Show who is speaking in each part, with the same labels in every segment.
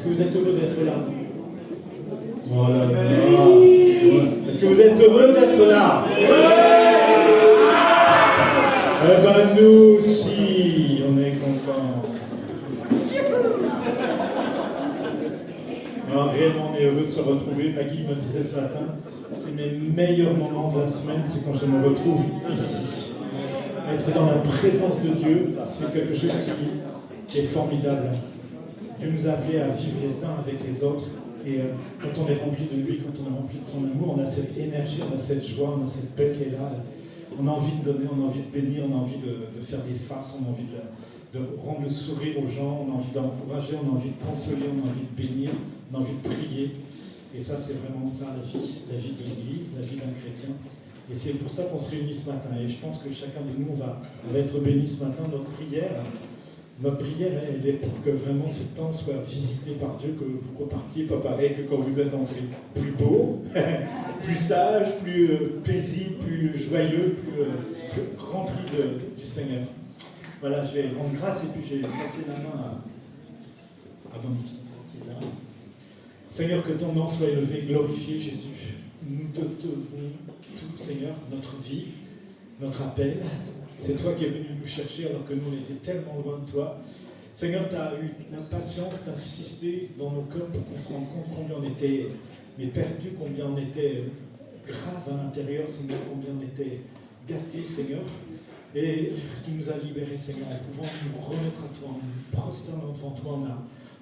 Speaker 1: que vous êtes heureux d'être là? Voilà. Est-ce que vous êtes heureux d'être là? Eh ben nous aussi, on est contents. Alors, réellement, on est heureux de se retrouver. Maggie me disait ce matin, c'est mes meilleurs moments de la semaine, c'est quand je me retrouve ici. Être dans la présence de Dieu, c'est quelque chose qui est formidable. Dieu nous a appelés à vivre les uns avec les autres. Et quand on est rempli de lui, quand on est rempli de son amour, on a cette énergie, on a cette joie, on a cette paix qui est là. On a envie de donner, on a envie de bénir, on a envie de faire des farces, on a envie de rendre le sourire aux gens, on a envie d'encourager, on a envie de consoler, on a envie de bénir, on a envie de prier. Et ça, c'est vraiment ça, la vie de l'Église, la vie d'un chrétien. Et c'est pour ça qu'on se réunit ce matin. Et je pense que chacun de nous va être béni ce matin. Notre prière, elle est pour que vraiment ce temps soit visité par Dieu, que vous repartiez pas pareil que quand vous êtes entré, plus beau, plus sage, plus paisible, plus joyeux, plus rempli du Seigneur. Voilà, je vais rendre grâce et puis je vais passer la main à Monique qui est là. Seigneur, que ton nom soit élevé, glorifié, Jésus. Nous te devons tout, Seigneur, notre vie, notre appel. C'est toi qui es venu nous chercher alors que nous, on était tellement loin de toi. Seigneur, tu as eu la patience d'insister dans nos cœurs pour qu'on se rende compte combien on était perdus, combien on était grave à l'intérieur, Seigneur, combien on était gâtés, Seigneur. Et tu nous as libérés, Seigneur, en pouvant nous remettre à toi, en nous prosternant devant toi.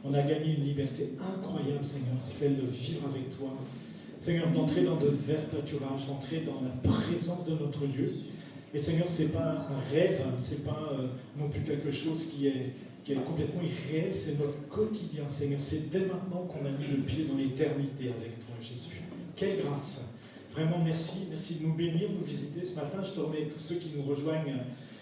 Speaker 1: On a gagné une liberté incroyable, Seigneur, celle de vivre avec toi. Seigneur, d'entrer dans de verts pâturages, d'entrer dans la présence de notre Dieu. Et Seigneur, ce n'est pas un rêve, ce n'est pas non plus quelque chose qui est complètement irréel, c'est notre quotidien, Seigneur. C'est dès maintenant qu'on a mis le pied dans l'éternité avec toi, Jésus. Quelle grâce! Vraiment, merci de nous bénir, de nous visiter ce matin. Je te remets tous ceux qui nous rejoignent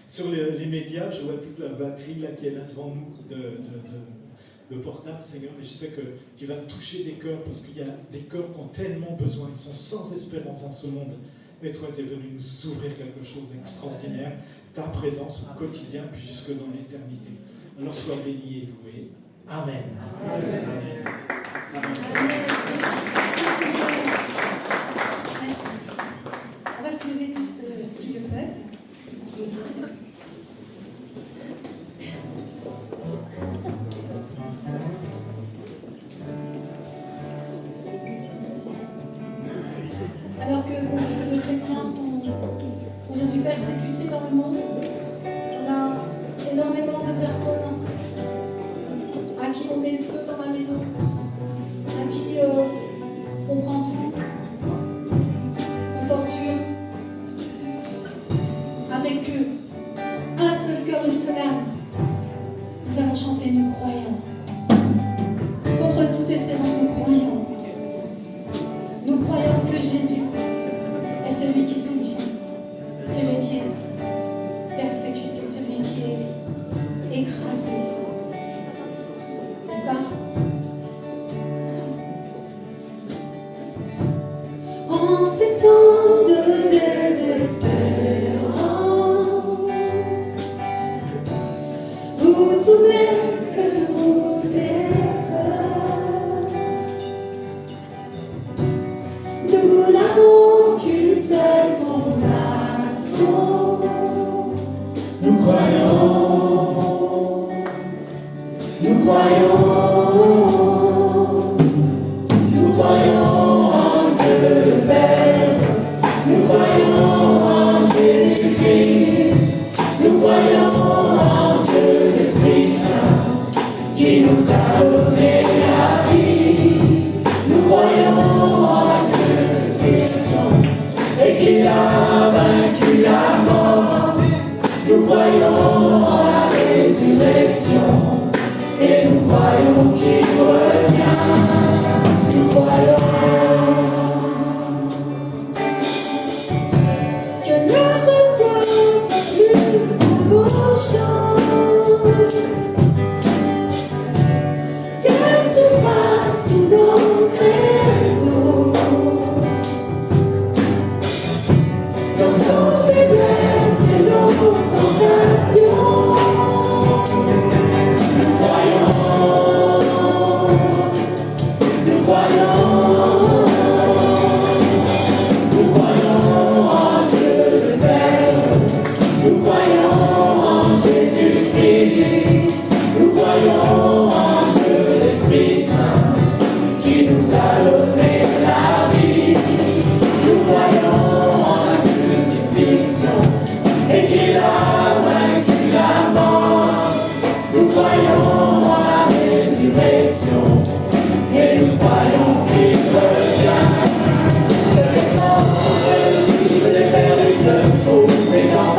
Speaker 1: sur les médias. Je vois toute la batterie là, qui est là devant nous de portable, Seigneur. Mais je sais que tu vas toucher des cœurs parce qu'il y a des cœurs qui ont tellement besoin. Ils sont sans espérance en ce monde. Mais toi, tu es venu nous ouvrir quelque chose d'extraordinaire. Ta présence au quotidien, puis jusque dans l'éternité. Alors sois béni et loué. Amen. Amen. Amen.
Speaker 2: On va se lever tous qui le peuvent. Alors que beaucoup de chrétiens sont aujourd'hui persécutés dans le monde, on a énormément de personnes à qui on met le feu dans la maison, à qui on prend tout, on torture, avec un seul cœur, une seule âme. Nous allons chanter, nous croyons. Contre toute espérance, nous croyons. Nous croyons que Jésus est celui qui soutient, celui qui est persécuté, celui qui est écrasé. N'est-ce pas? En ces temps de désespérance, vous tournez que tout est peur. Nous n'avons qu'une seule fondation. Nous croyons, nous croyons, nous croyons en Dieu le Père, nous croyons en Jésus-Christ, nous croyons en Dieu l'Esprit Saint qui nous a donné la vie. Nous croyons en la crucifixion et qu'il a vaincu la mort. Nous croyons en la résurrection et nous croyons qu'il a vaincu la mort. Nous croyons en la résurrection et nous croyons qu'il revient. Les perdus de fou, et dans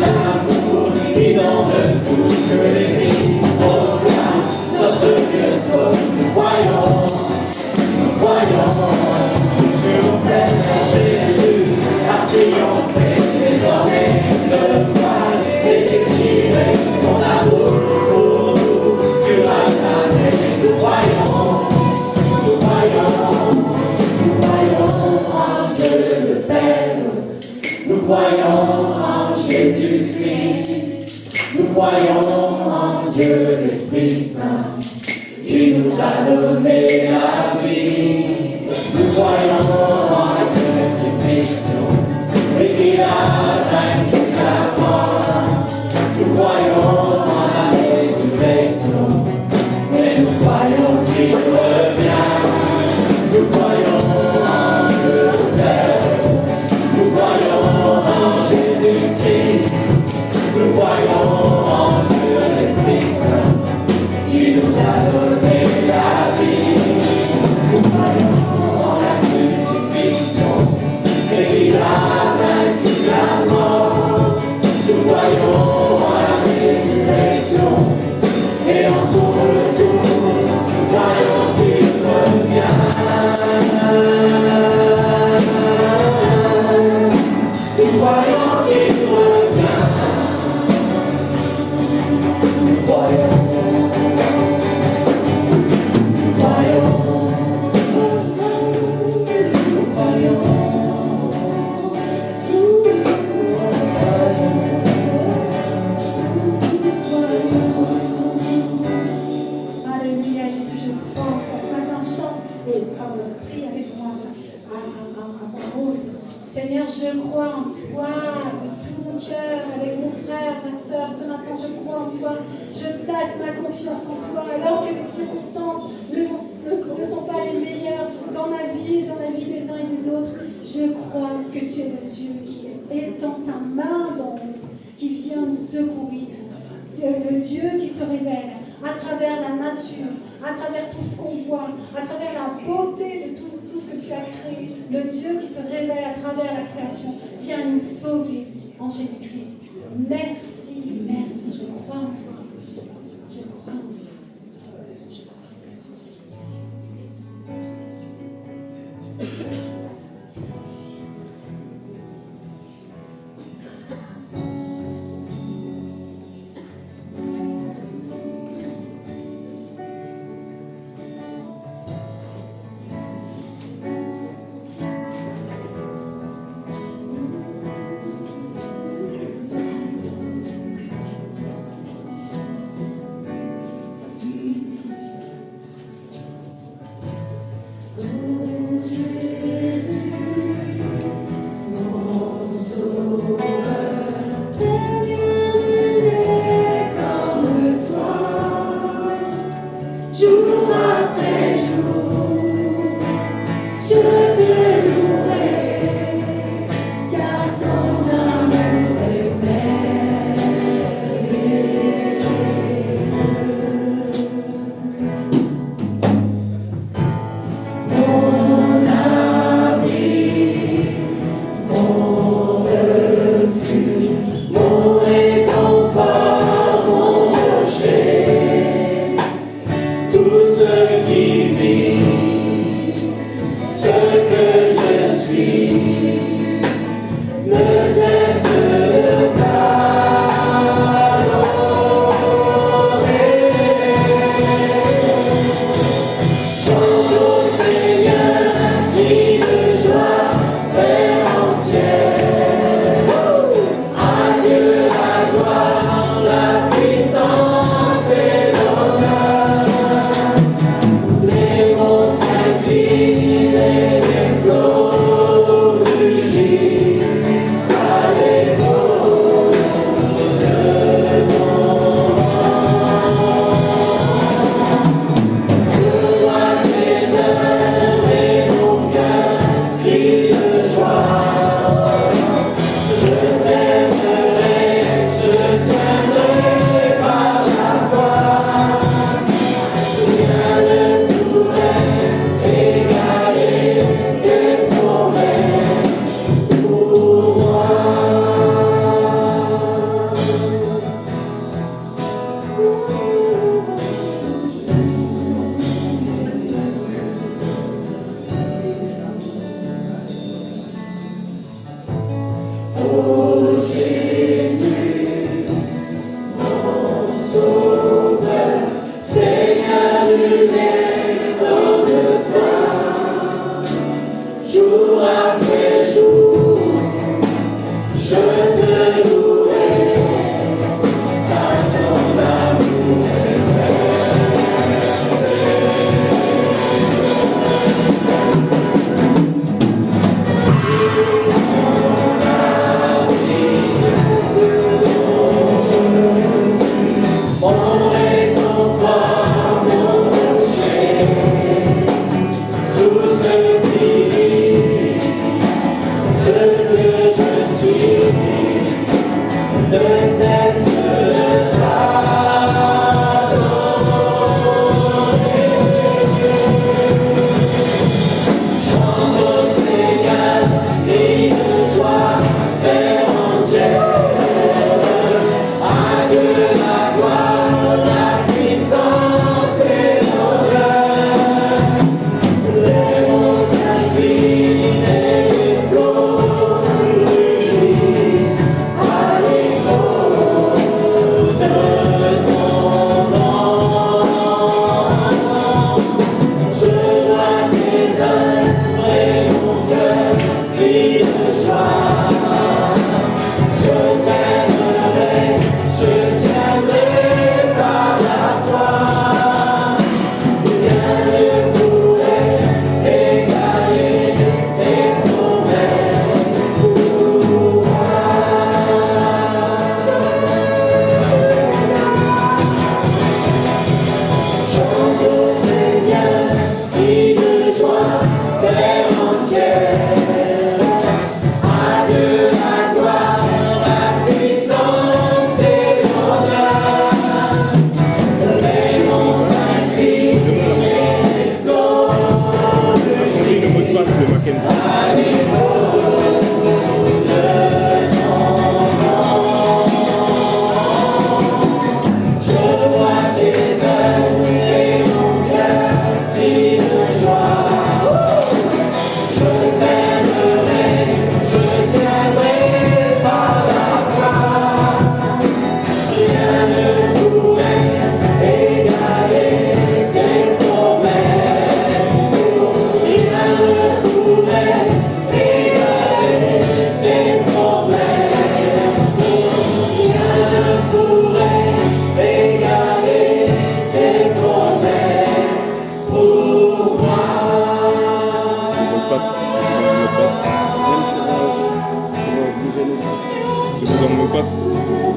Speaker 2: l'amour qui donne tout que l'Église proclame. Notre Dieu sauve, nous croyons sur mon Père Jésus a triomphé. Désormais le voile est déchiré, son amour pour nous durera jamais. Nous croyons en Dieu le Père, nous croyons en Jésus-Christ, nous croyons en Dieu l'Esprit Saint, qui nous a donné la vie. Nous croyons en la crucifixion et qu'il a vaincu la mort. Nous croyons en la résurrection et nous croyons qu'il revient. Nous croyons en Dieu le Père, nous croyons en Jésus-Christ, nous croyons en Dieu l'Esprit Saint, qui nous a donné la vie. Nous croyons en la crucifixion et qu'il a vaincu la mort. Nous croyons en la résurrection et en son retour. Nous croyons qu'il revient. Nous croyons qu'il revient. Nous croyons.
Speaker 3: Seigneur, je crois en toi de tout mon cœur, avec mon frère, ma soeur. Ce matin, je crois en toi. Je place ma confiance en toi. Alors que les circonstances ne sont pas les meilleures dans ma vie des uns et des autres, je crois que tu es le Dieu qui étend sa main dans nous, qui vient nous secourir. Le Dieu qui se révèle à travers la nature, à travers tout ce qu'on voit, à travers la beauté de tout ce que tu as créé. Le Dieu qui se révèle à travers la création vient nous sauver en Jésus-Christ. Merci, merci, je crois en toi. Je crois en toi.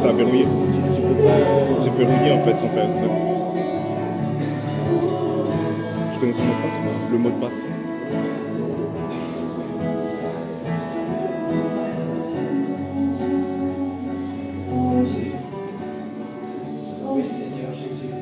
Speaker 4: Ça a verrouillé. J'ai verrouillé en fait sans faire exprès. Tu connais son mot de passe? Le mot de passe.
Speaker 5: Oui, Seigneur Jésus.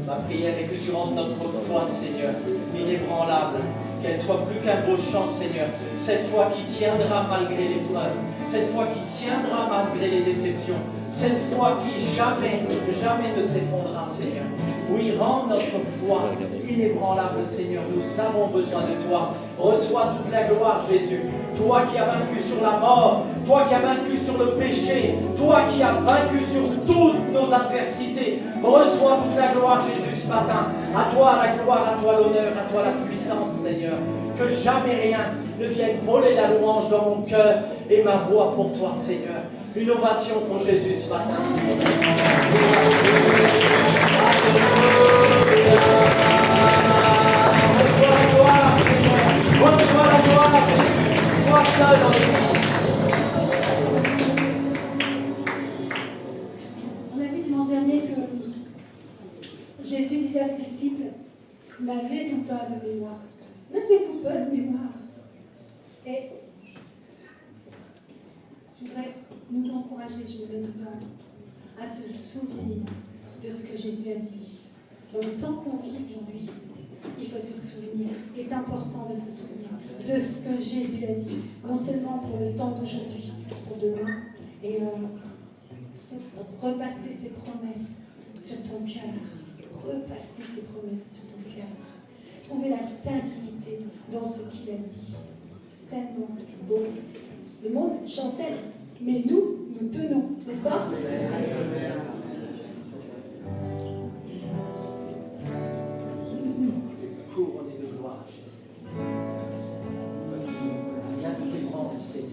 Speaker 5: Ma prière est que tu rendes notre foi, Seigneur, inébranlable. Qu'elle soit plus qu'un beau chant, Seigneur. Cette foi qui tiendra malgré l'épreuve. Cette foi qui tiendra malgré les déceptions. Cette foi qui jamais, jamais ne s'effondrera, Seigneur. Oui, rends notre foi inébranlable, Seigneur. Nous avons besoin de toi. Reçois toute la gloire, Jésus. Toi qui as vaincu sur la mort. Toi qui as vaincu sur le péché. Toi qui as vaincu sur toutes nos adversités. Reçois toute la gloire, Jésus, ce matin. À toi la gloire, à toi l'honneur, à toi la puissance, Seigneur. Que jamais rien ne vienne voler la louange dans mon cœur et ma voix pour toi, Seigneur. Une ovation pour Jésus ce matin, s'il vous plaît. Reçois la gloire, Seigneur. Reçois la gloire. Toi seul en
Speaker 3: On a vu dimanche dernier que Jésus disait à ses disciples, n'avez-vous pas de mémoire? N'avez-vous pas de mémoire? Et je voudrais nous encourager, je me mets dedans, à se souvenir de ce que Jésus a dit. Dans le temps qu'on vit aujourd'hui, il faut se souvenir. Il est important de se souvenir de ce que Jésus a dit, non seulement pour le temps d'aujourd'hui, pour demain, et repasser ses promesses sur ton cœur. Repasser ses promesses sur ton cœur. Trouver la stabilité dans ce qu'il a dit. C'est tellement beau. Le monde chancelle, mais nous tenons, n'est-ce pas?
Speaker 5: couronné de gloire, Jésus. Rien ne t'ébranle, Seigneur.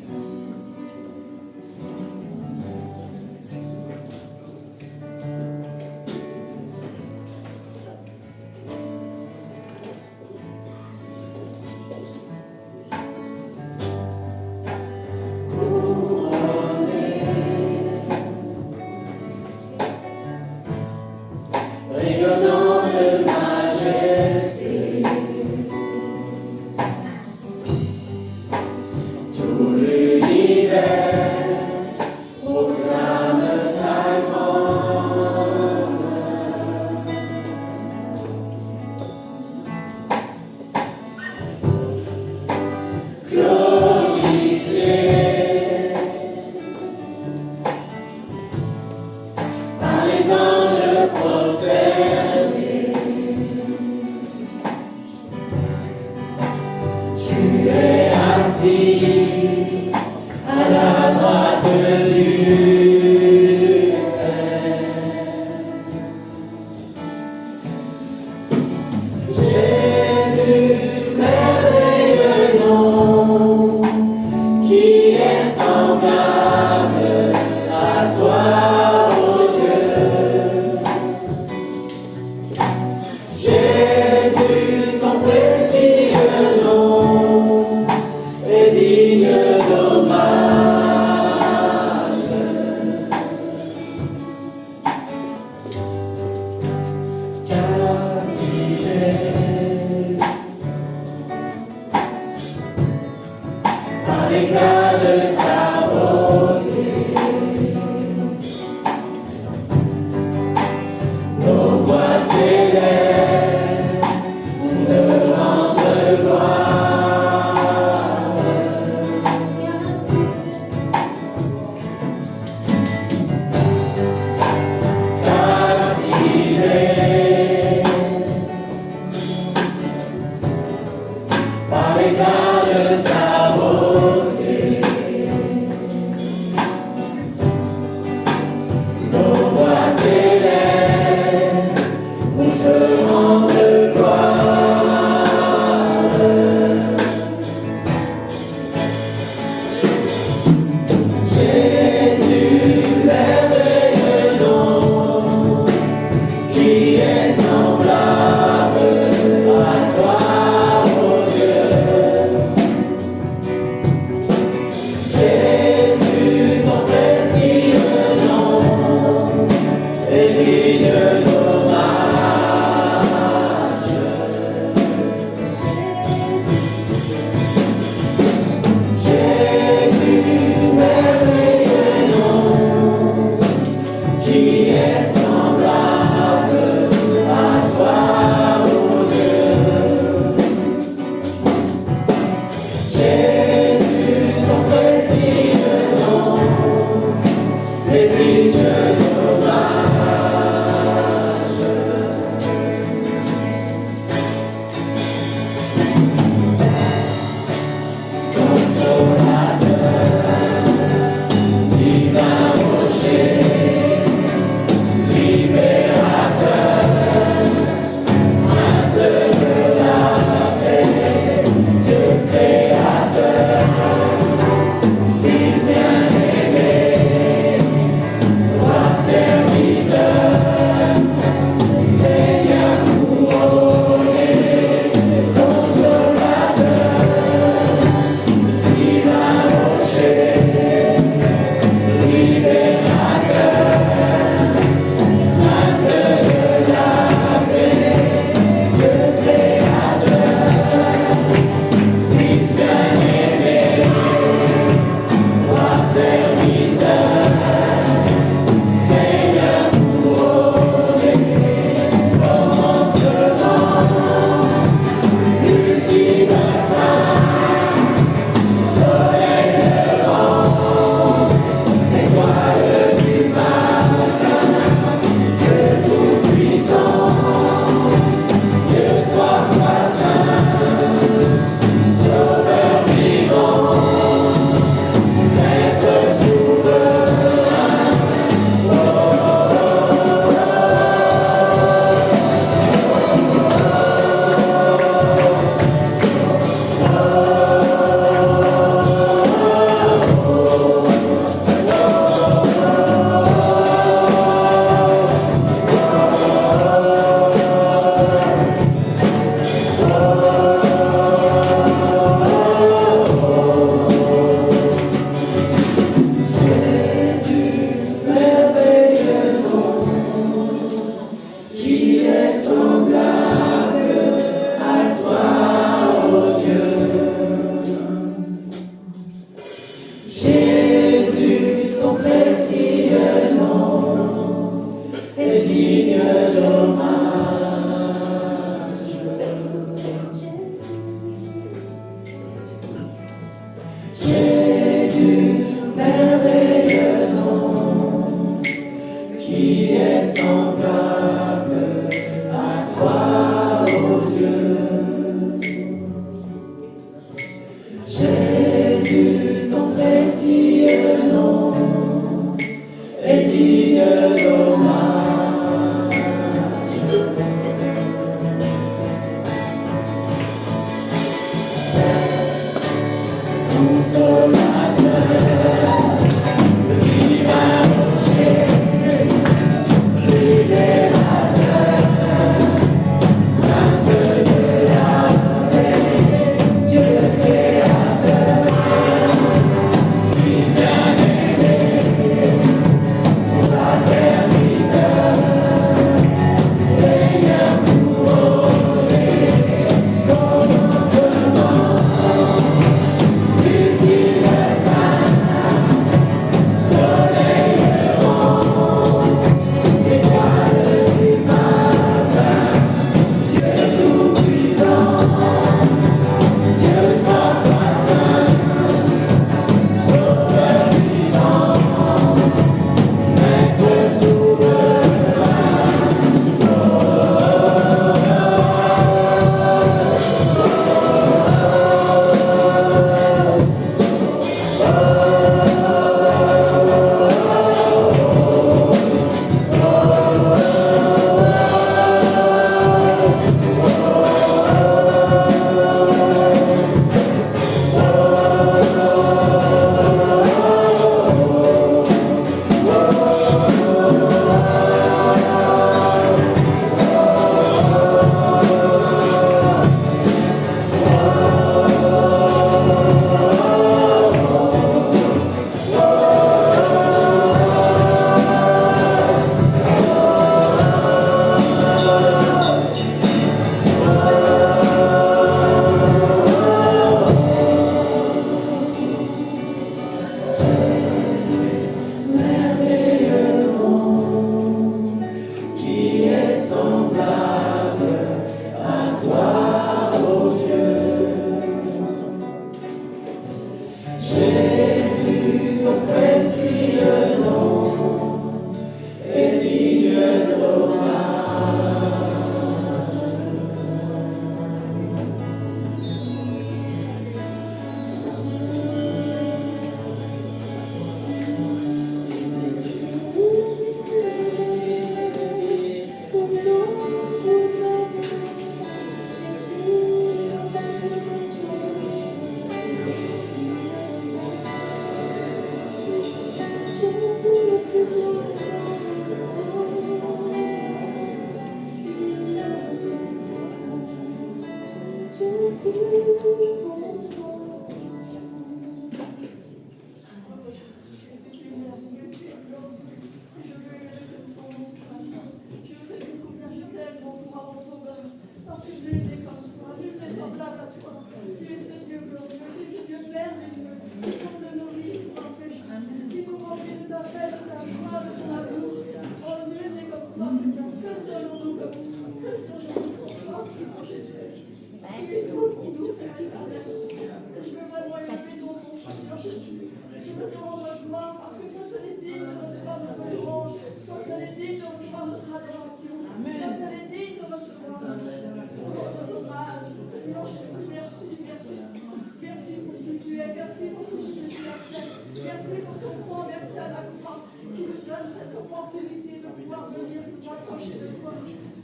Speaker 2: Gracias.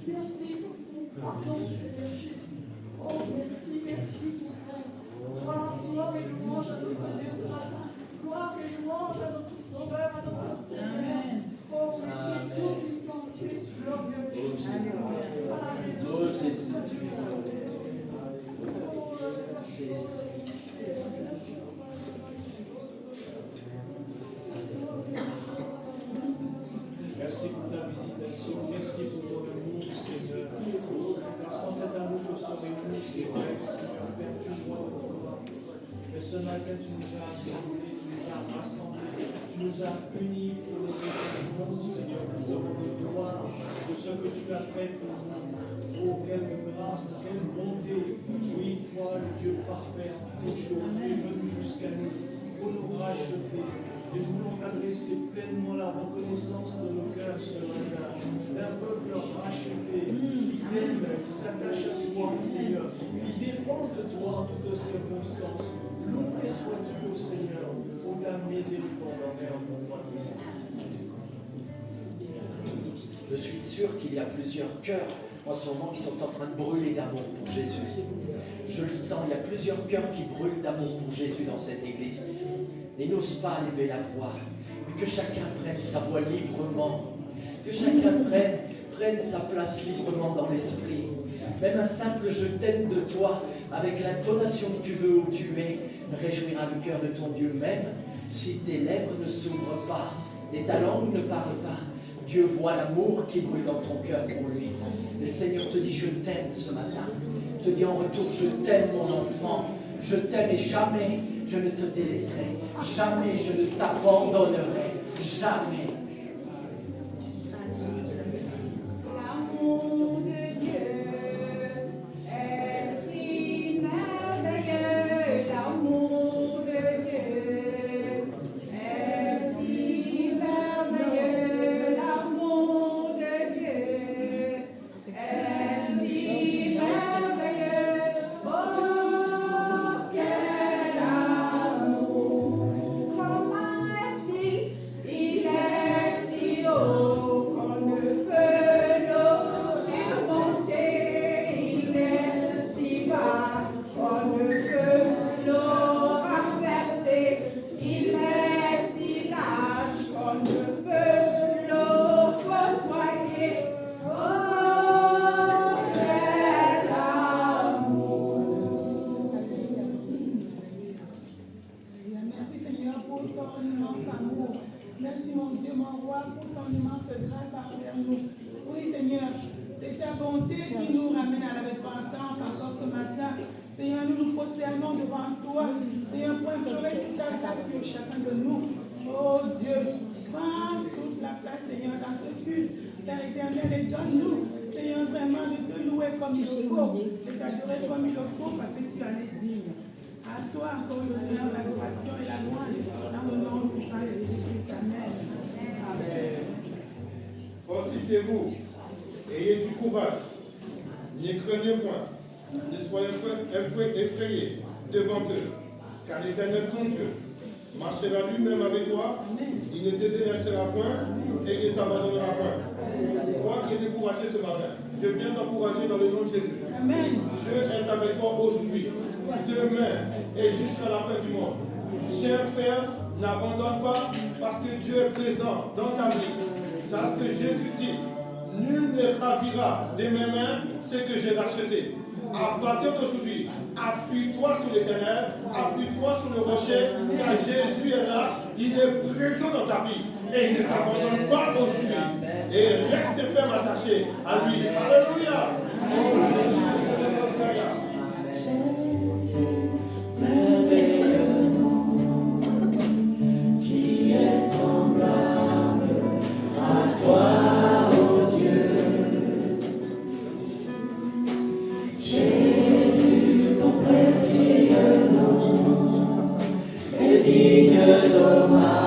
Speaker 2: Merci pour ton pardon, Seigneur Jésus. Oh, merci, merci, Seigneur. Gloire et louange à notre Dieu ce matin. Gloire et louange à notre Sauveur, à notre Seigneur. Oh, tu es tout puissant, tu es glorieux. Alléluia.
Speaker 6: Merci pour ta visitation, merci pour ton amour, Seigneur. Car sans cet amour, je serais où, c'est vrai, Seigneur, Père, tu vois notre corps. Mais ce matin, tu nous as assemblés, tu nous as rassemblés, tu nous as unis pour le monde, Seigneur, pour te rendre gloire de ce que tu as fait pour nous. Oh, quelle grâce, quelle bonté. Oui, toi, le Dieu parfait, aujourd'hui est venu jusqu'à nous pour nous racheter. Et nous voulons t'adresser pleinement la reconnaissance de nos cœurs ce matin. D'un peuple racheté, qui t'aime, qui s'attache à toi, Seigneur, qui dépend de toi en toutes circonstances. Loué sois-tu, ô Seigneur, pour ta miséricorde envers nous.
Speaker 5: Je suis sûr qu'il y a plusieurs cœurs en ce moment qui sont en train de brûler d'amour pour Jésus. Je le sens, il y a plusieurs cœurs qui brûlent d'amour pour Jésus dans cette église. Et n'ose pas lever la voix, mais que chacun prenne sa voix librement, que chacun prenne sa place librement dans l'esprit. Même un simple je t'aime de toi, avec l'intonation que tu veux où tu es, réjouira le cœur de ton Dieu, même si tes lèvres ne s'ouvrent pas et ta langue ne parle pas. Dieu voit l'amour qui brûle dans ton cœur pour lui. Le Seigneur te dit je t'aime ce matin, te dit en retour je t'aime mon enfant, je t'aime et jamais je ne te délaisserai, jamais je ne t'abandonnerai, jamais.
Speaker 2: L'amour de Dieu est si merveilleux, l'amour de Dieu est si merveilleux, l'amour de Dieu est si merveilleux. Oh, quel amour! Comment est-il? Il est si haut qu'on ne peut le surmonter. Il est si bas qu'on ne peut le renverser. Il est si large qu'on ne peut le côtoyer. Oh, quel amour!
Speaker 7: Merci Seigneur pour ton immense amour. Merci mon Dieu, mon roi, pour ton immense grâce envers nous. Oui Seigneur, c'est ta bonté qui nous ramène à la repentance encore ce matin. Seigneur, nous nous prosternons devant toi. Seigneur, pour implorer toute ta grâce pour chacun de nous. Oh Dieu, prends toute la place Seigneur dans ce culte. Père éternel, et donne-nous, Seigneur, vraiment de te louer comme il le faut, de t'adorer comme il le faut, parce que tu en es digne. À toi encore l'honneur, l'adoration et la louange, dans le nom puissant de Jésus-Christ. Amen. Amen.
Speaker 8: Fortifiez-vous, ayez du courage, n'y craignez point, ne soyez effrayés devant eux, car l'Éternel ton Dieu marchera lui-même avec toi, il ne te délaissera point et il ne t'abandonnera point. Toi qui es découragé ce matin, je viens t'encourager dans le nom de Jésus.
Speaker 7: Amen.
Speaker 8: Dieu est avec toi aujourd'hui, demain et jusqu'à la fin du monde. Cher frère, n'abandonne pas parce que Dieu est présent dans ta vie. C'est ce que Jésus dit. Nul ne ravira de mes mains ce que j'ai racheté. À partir d'aujourd'hui, appuie-toi sur l'Éternel, appuie-toi sur le rocher, car Jésus est là, il est présent dans ta vie et il ne t'abandonne pas aujourd'hui. Et reste ferme attaché à lui. Alléluia.
Speaker 2: Qui est semblable à toi, ô Dieu. Jésus, ton précieux nom est digne d'hommage.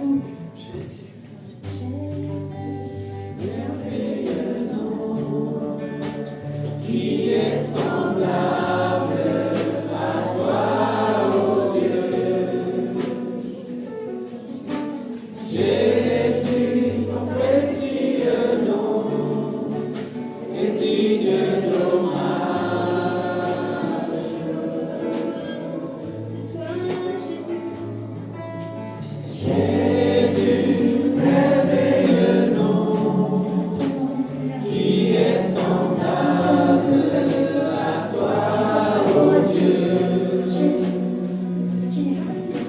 Speaker 3: vous.
Speaker 2: Qui est semblable à toi, ô Dieu. Jésus, ton précieux nom est digne d'hommage.
Speaker 3: C'est toi, Jésus.
Speaker 2: Jésus, merveilleux nom,
Speaker 3: Ton nom, Seigneur.
Speaker 2: qui est semblable à toi, ô Dieu.
Speaker 3: Jésus, qui n'est pas comme toi.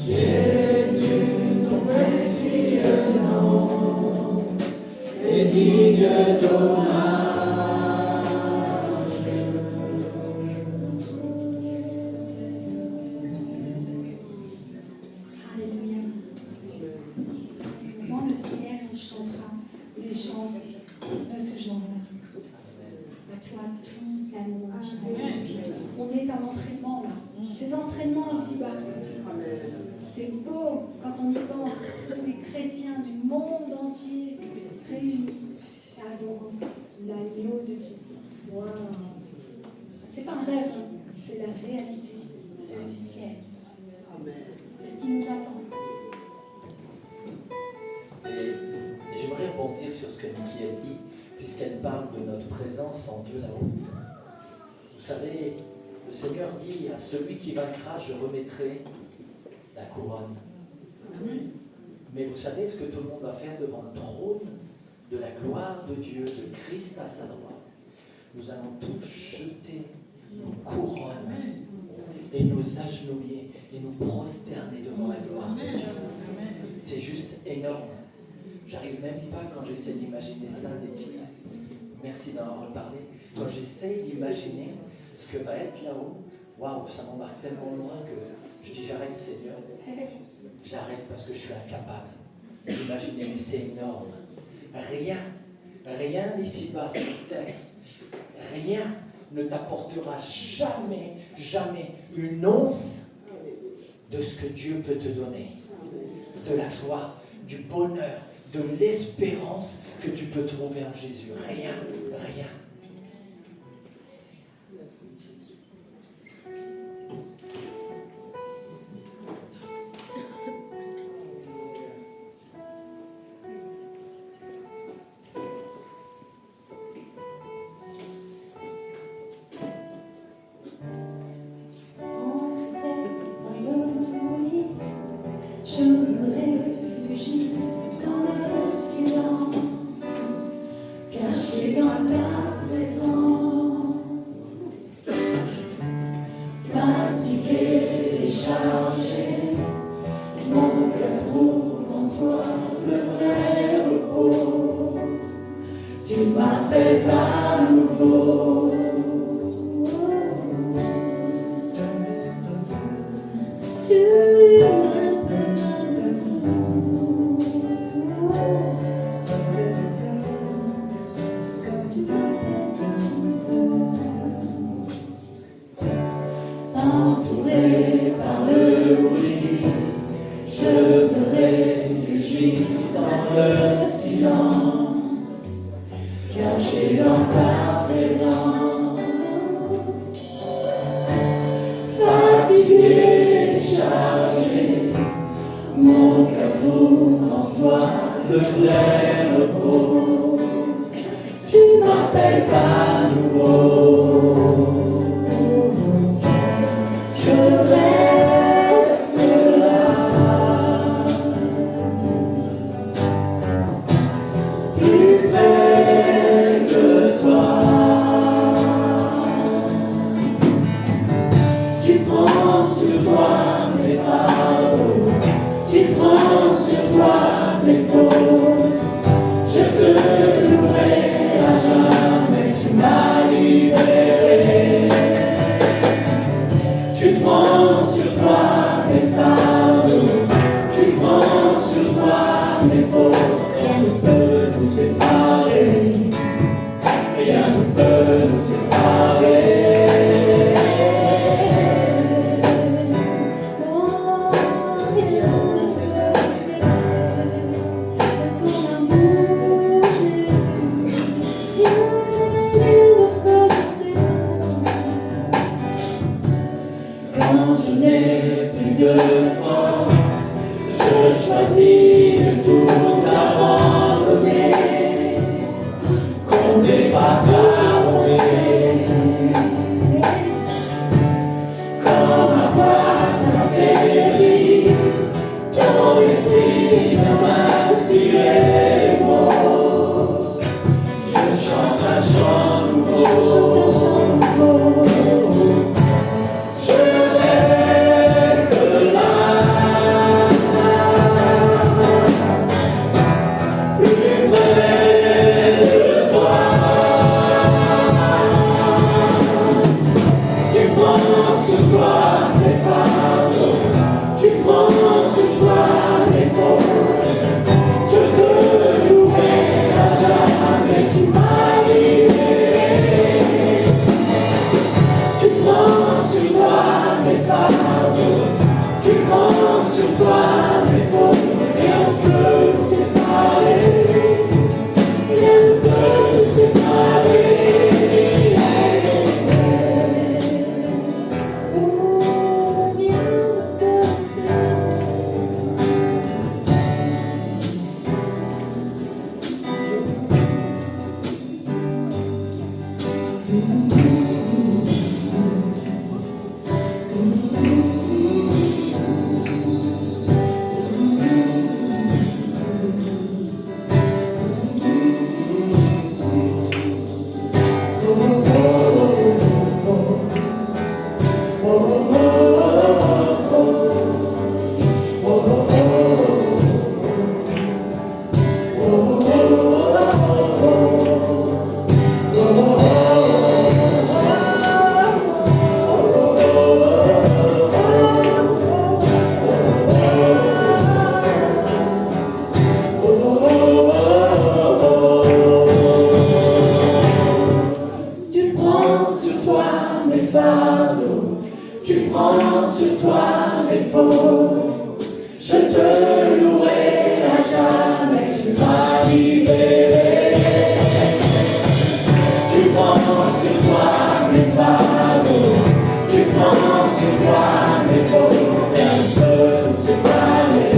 Speaker 2: Jésus, ton précieux nom est digne d'hommage.
Speaker 3: Alléluia. Dans le ciel, on chantera les chants de ce jour-là. À toi, toute la louange. On est en entraînement là. C'est l'entraînement ici-bas. C'est beau quand on y pense. Tous les chrétiens du monde entier réunis adorant l'agneau de Dieu. Waouh! C'est pas un rêve, c'est la réalité. C'est du ciel. C'est ce qui nous attend.
Speaker 5: Et j'aimerais rebondir sur ce que Niki a dit, puisqu'elle parle de notre présence en Dieu là-haut. Vous savez, le Seigneur dit à celui qui vaincra, je remettrai la couronne. Mais vous savez ce que tout le monde va faire devant le trône de la gloire de Dieu, de Christ à sa droite. Nous allons tous jeter nos couronnes et nous agenouiller et nous prosterner devant la gloire de Dieu. C'est juste énorme. J'arrive même pas quand j'essaie d'imaginer ça, l'Église. Merci d'en reparler. Quand j'essaie d'imaginer ce que va être là-haut, waouh, ça m'embarque tellement loin que je dis j'arrête Seigneur. J'arrête parce que je suis incapable d'imaginer, mais c'est énorme. Rien ici-bas sur terre, rien ne t'apportera jamais une once de ce que Dieu peut te donner. De la joie, du bonheur, de l'espérance que tu peux trouver en Jésus. Rien.
Speaker 3: Je me réfugie dans le silence, caché dans ta présence. Fatigué, déchargé, mon cœur trouve en toi le vrai repos. Tu m'apaises à nouveau. Entouré par le bruit, je me réfugie dans le silence, caché dans ta présence. Fatigué, chargé, mon cœur trouve en toi le vrai repos. Tu m'appelles à nouveau. Je reste là, plus près de toi. Tu prends sur toi mes fardeaux, tu prends sur toi mes fautes. Je te louerai à jamais, tu m'as libéré.
Speaker 2: choisis de tout abandonner, qu'on n'est pas pardonné. Quand ma voix s'affaiblit, ton esprit vient m'inspirer les mots. Je chante un chant nouveau. Je reste là. Plus près de toi. Tu prends sur toi mes fardeaux. Tu prends sur toi mes fautes. Je te louerai à jamais. Tu m'as libéré. Tu prends sur toi mes fardeaux. Tu prends sur toi mes fautes. Rien ne peut nous séparer. Rien ne peut nous séparer. Tu prends sur toi mes fardeaux, tu prends sur toi mes fautes. Je te louerai à jamais, tu m'as libéré. Tu prends sur toi mes fardeaux, tu prends sur toi mes fautes. Rien ne peut nous séparer,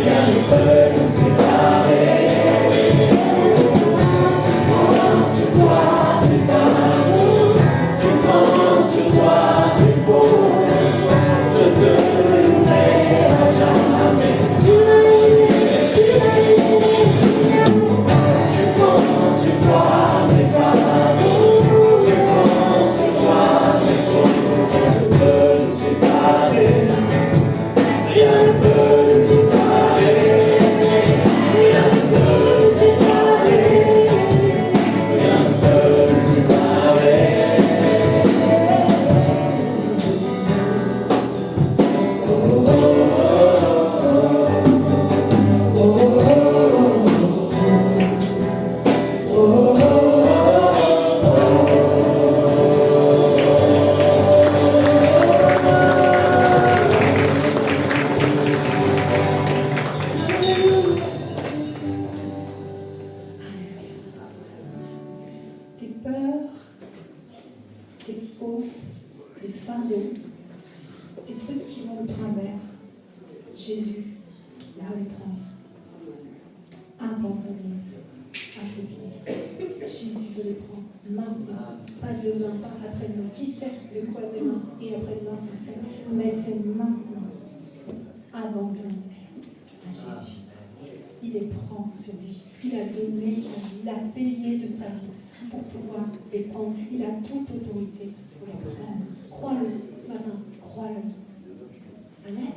Speaker 2: rien ne peut nous séparer. Tu prends sur toi mes fardeaux, tu prends sur toi mes fautes. Je te louerai à jamais. Tu prends sur toi mes fardeaux, tu prends sur toi mes fautes. Rien ne peut nous séparer, rien ne peut nous séparer, rien ne peut nous séparer, rien ne peut nous séparer.
Speaker 3: Tes peurs, tes fautes, tes fardeaux, tes trucs qui vont au travers, Jésus va les prendre, abandonner à ses pieds. Jésus veut les prendre maintenant, pas demain, pas après-demain. Qui sait de quoi demain et après-demain se fait, mais c'est maintenant. Abandonné à Jésus. Il les prend sur lui. Il a donné sa vie, il a payé de sa vie pour pouvoir les prendre. Il a toute autorité pour les prendre. Crois-le ce matin, crois-le. Amen.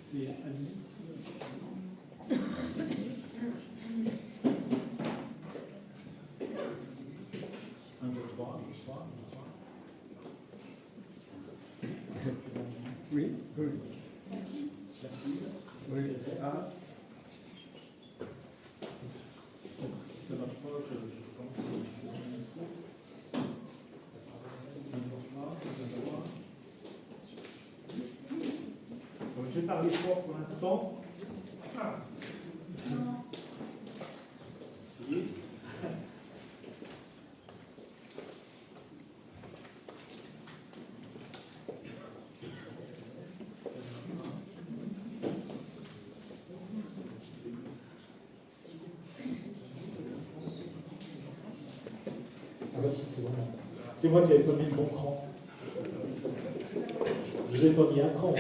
Speaker 1: C'est Alice. Un, deux, trois.
Speaker 9: Oui, oui. Oui. Ah.
Speaker 1: Ça marche pas, je pense. Donc, je vais parler fort pour l'instant. Si. Ah bah si, c'est bon. C'est moi qui avais pas mis le bon cran. Je vous ai pas mis un cran.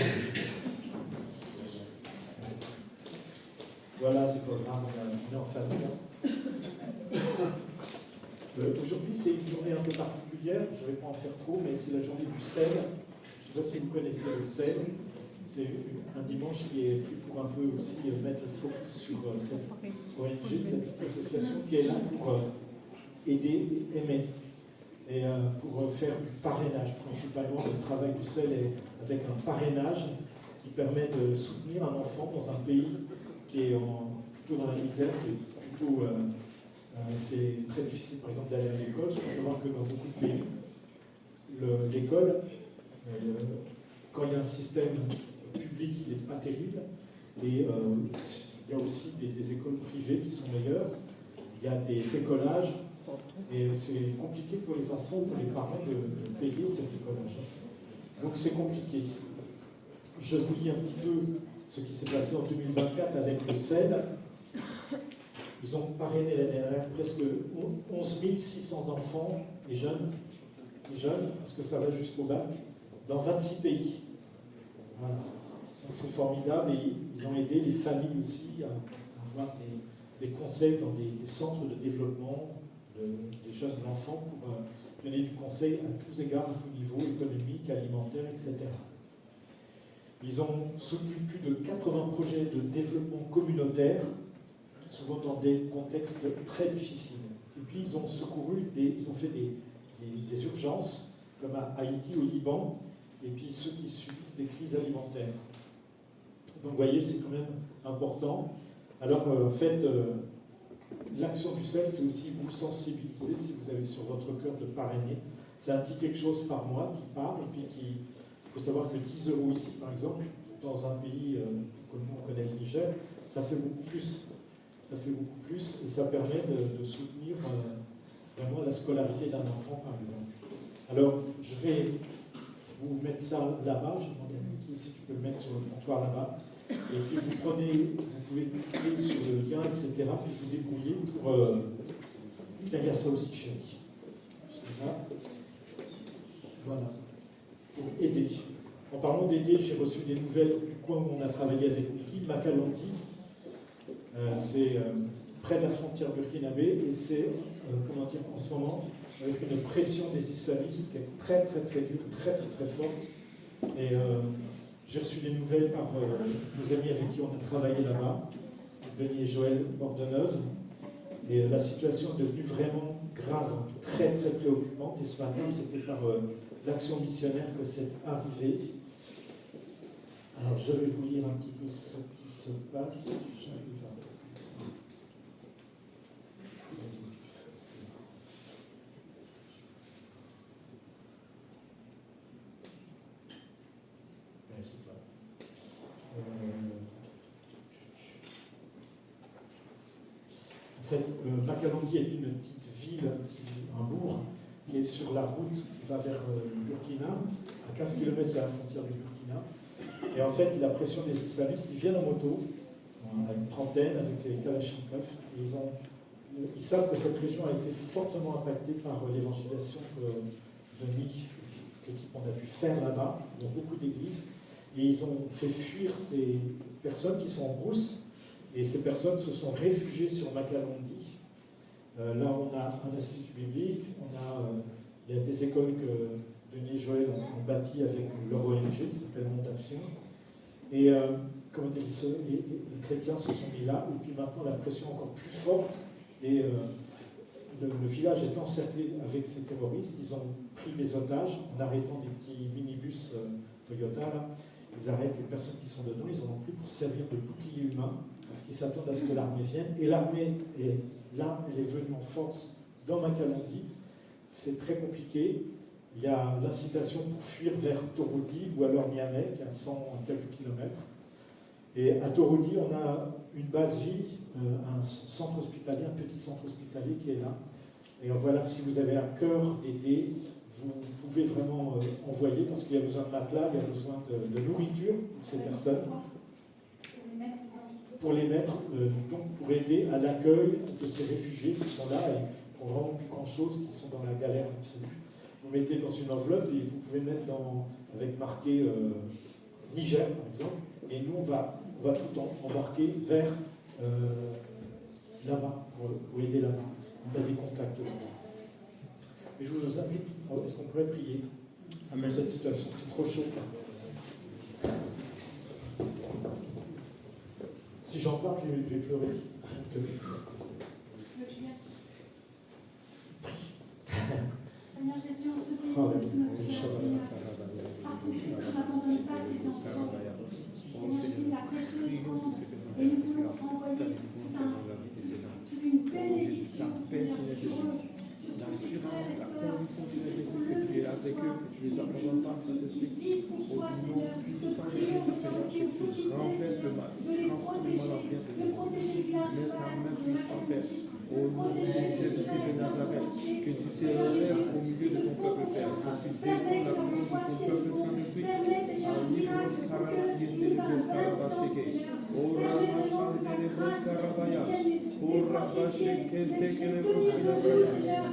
Speaker 1: Voilà, c'est pas grave, on est en famille. Aujourd'hui, c'est une journée un peu particulière. Je ne vais pas en faire trop, mais c'est la journée du sel. Je ne sais pas si vous connaissez le sel. C'est un dimanche qui est pris pour un peu aussi mettre le focus sur cette ONG, cette association qui est là pour aider, aimer, et pour faire du parrainage. Principalement, le travail du sel est avec un parrainage qui permet de soutenir un enfant dans un pays qui est plutôt dans la misère, qui est plutôt... c'est très difficile, par exemple, d'aller à l'école. Il faut savoir que dans beaucoup de pays, l'école, quand il y a un système public, il n'est pas terrible. Et il y a aussi des écoles privées qui sont meilleures. Il y a des écolages. Et c'est compliqué pour les enfants ou pour les parents de payer cet écolage. Donc c'est compliqué. Je vous lis un petit peu ce qui s'est passé en 2024 avec le sel. Ils ont parrainé l'année dernière presque 11 600 enfants et jeunes, parce que ça va jusqu'au bac, dans 26 pays. Voilà. Donc c'est formidable et ils ont aidé les familles aussi à avoir des conseils dans des centres de développement des jeunes de l'enfant pour donner du conseil à tous égards, à tout niveau, économique, alimentaire, etc. Ils ont soutenu plus de 80 projets de développement communautaire, souvent dans des contextes très difficiles. Et puis ils ont secouru, ils ont fait des urgences, comme à Haïti, au Liban, et puis ceux qui subissent des crises alimentaires. Donc vous voyez, c'est quand même important. Alors en fait, l'action du sel, c'est aussi vous sensibiliser, si vous avez sur votre cœur de parrainer. C'est un petit quelque chose par mois qui part, et puis il faut savoir que 10 € ici, par exemple, dans un pays comme nous, on connaît le Niger, ça fait beaucoup plus. Ça fait beaucoup plus, et ça permet de soutenir vraiment la scolarité d'un enfant, par exemple. Alors, je vais vous mettre ça là-bas. Je demande à Niki si tu peux le mettre sur le comptoir là-bas. Et puis vous pouvez cliquer sur le lien, etc. Puis vous débrouillez pour... il y a ça aussi, chérie. Voilà. Pour aider. En parlant d'aider, j'ai reçu des nouvelles du coin où on a travaillé avec Niki, Makalondi. C'est près de la frontière burkinabé et c'est, comment dire, en ce moment, avec une pression des islamistes qui est très très très dure, très très très forte. Et j'ai reçu des nouvelles par nos amis avec qui on a travaillé là-bas, Denis et Joël Bordeneuve, et la situation est devenue vraiment grave, très très préoccupante. Et ce matin, c'était par l'action missionnaire que c'est arrivé. Alors je vais vous lire un petit peu ce qui se passe. J'arrive à... En fait, Makalondi est une petite ville, un bourg, qui est sur la route qui va vers le Burkina, à 15 km de la frontière du Burkina. Et en fait, la pression des islamistes, ils viennent en moto, à une trentaine, avec les Kalachnikov, et ils savent que cette région a été fortement impactée par l'évangélisation de Nick, l'équipe qu'on a pu faire là-bas, dans beaucoup d'églises, et ils ont fait fuir ces personnes qui sont en brousse, et ces personnes se sont réfugiées sur Makalondi. Là, on a un institut biblique, il y a des écoles que Denis et Joël ont bâties avec leur ONG, qui s'appelle Monde Action. Et comment dire, les chrétiens se sont mis là, et puis maintenant la pression est encore plus forte. Et le village est encerclé avec ces terroristes. Ils ont pris des otages en arrêtant des petits minibus Toyota. Là. Ils arrêtent les personnes qui sont dedans, ils en ont plus pour servir de bouclier humain, parce qu'ils s'attendent à ce que l'armée vienne. Et l'armée est là, elle est venue en force dans Makalondi. C'est très compliqué. Il y a l'incitation pour fuir vers Torodi ou alors Niamey, qui est à 100 quelques kilomètres. Et à Torodi, on a une base vie, un centre hospitalier, un petit centre hospitalier qui est là. Et voilà, si vous avez à cœur d'aider, vous pouvez vraiment envoyer, parce qu'il y a besoin de matelas, il y a besoin de nourriture pour ces personnes, pour les mettre, donc pour aider à l'accueil de ces réfugiés qui sont là et qui n'ont vraiment plus grand-chose, qui sont dans la galère absolue. Vous mettez dans une enveloppe et vous pouvez mettre avec marqué Niger, par exemple, et nous, on va tout embarquer vers là-bas, pour aider là-bas. On a des contacts là-bas. Et je vous invite, est-ce qu'on pourrait prier dans cette situation? C'est trop chaud. Si j'en parle, je vais pleurer. Donc,
Speaker 3: Seigneur Jésus, on te prie de tout notre cœur, Seigneur, parce qu'on sait que tu n'abandonnes pas tes enfants. Seigneur Jésus, la pression est grande et nous voulons envoyer toute une bénédiction, Seigneur, sur eux, sur tous ces frères et sœurs qui sont levés pour toi, qui vivent pour toi, Seigneur, qui te prient en ce temps, qui nous disent, Seigneur, de les protéger, de protéger le village de Balak, de protéger les Israël,
Speaker 10: que tu t'élèves au milieu de ton peuple, Père, que tu défends la cause de ton peuple, Saint-Esprit,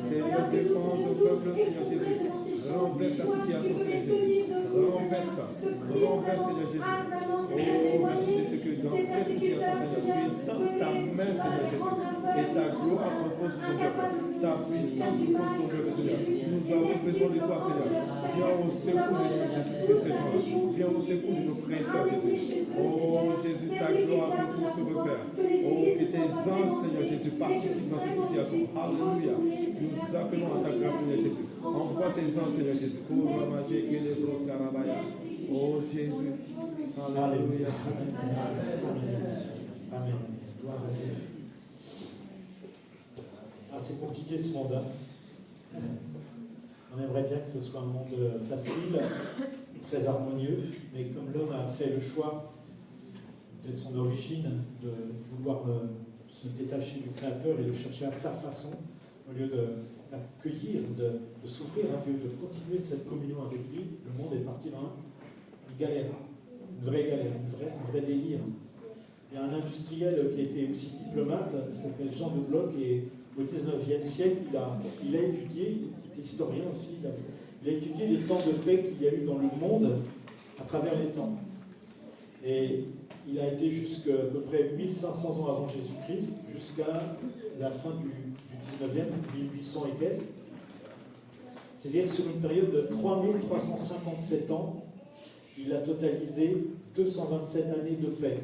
Speaker 10: Seigneur, défends ton peuple, Seigneur Jésus, renverse la situation, Seigneur Jésus, renverse, Seigneur Jésus. Oh, merci de ce que dans cette situation, Seigneur, tu es dans ta main, Seigneur Jésus, et ta gloire repose sur ton peuple, ta puissance repose sur ton peuple, Seigneur. Nous avons besoin de toi, Seigneur. Viens au secours de ces gens-là. Viens au secours de nos frères et sœurs, Jésus. Oh, Jésus, ta gloire repose sur le Père. Oh, que tes anges, Seigneur Jésus, participent dans cette situation. Alléluia. Nous appelons à ta grâce, Seigneur Jésus. Envoie tes anges, Seigneur Jésus. Oh, Jésus. Alléluia.
Speaker 1: Amen. Gloire à Dieu. C'est compliqué ce monde. On aimerait bien que ce soit un monde facile, très harmonieux, mais comme l'homme a fait le choix de son origine, de vouloir se détacher du Créateur et de chercher à sa façon, au lieu de l'accueillir, de s'ouvrir à Dieu, de continuer cette communion avec lui, le monde est parti dans une galère, une vraie galère, un vrai délire. Il y a un industriel qui était aussi diplomate, il s'appelle Jean de Bloch, et au XIXe siècle, il a étudié, il était historien aussi, il a étudié les temps de paix qu'il y a eu dans le monde à travers les temps. Et il a été jusqu'à peu près 1500 ans avant Jésus-Christ, jusqu'à la fin du 19e, 1800 et quelques. C'est-à-dire sur une période de 3357 ans, il a totalisé 227 années de paix,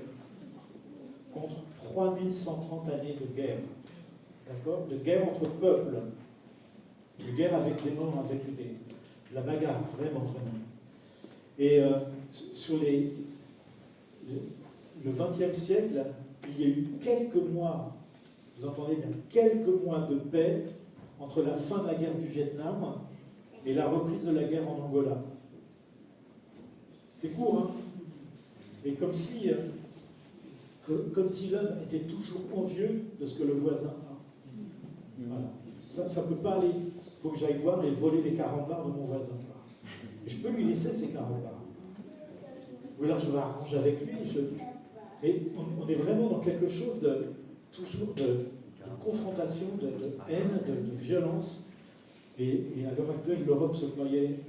Speaker 1: contre 3130 années de guerre. D'accord? De guerre entre peuples, de guerre avec des morts, avec la bagarre, vraiment. Et sur le XXe siècle, il y a eu quelques mois, vous entendez bien, quelques mois de paix entre la fin de la guerre du Vietnam et la reprise de la guerre en Angola. C'est court, hein? Et comme si l'homme était toujours envieux de ce que le voisin a. Voilà. Ça ne peut pas aller. Il faut que j'aille voir et voler les carambars de mon voisin. Et je peux lui laisser ces carambars. Ou alors je vais arranger avec lui. Et on est vraiment dans quelque chose toujours de confrontation, de haine, de violence. Et à l'heure actuelle, l'Europe se croyait,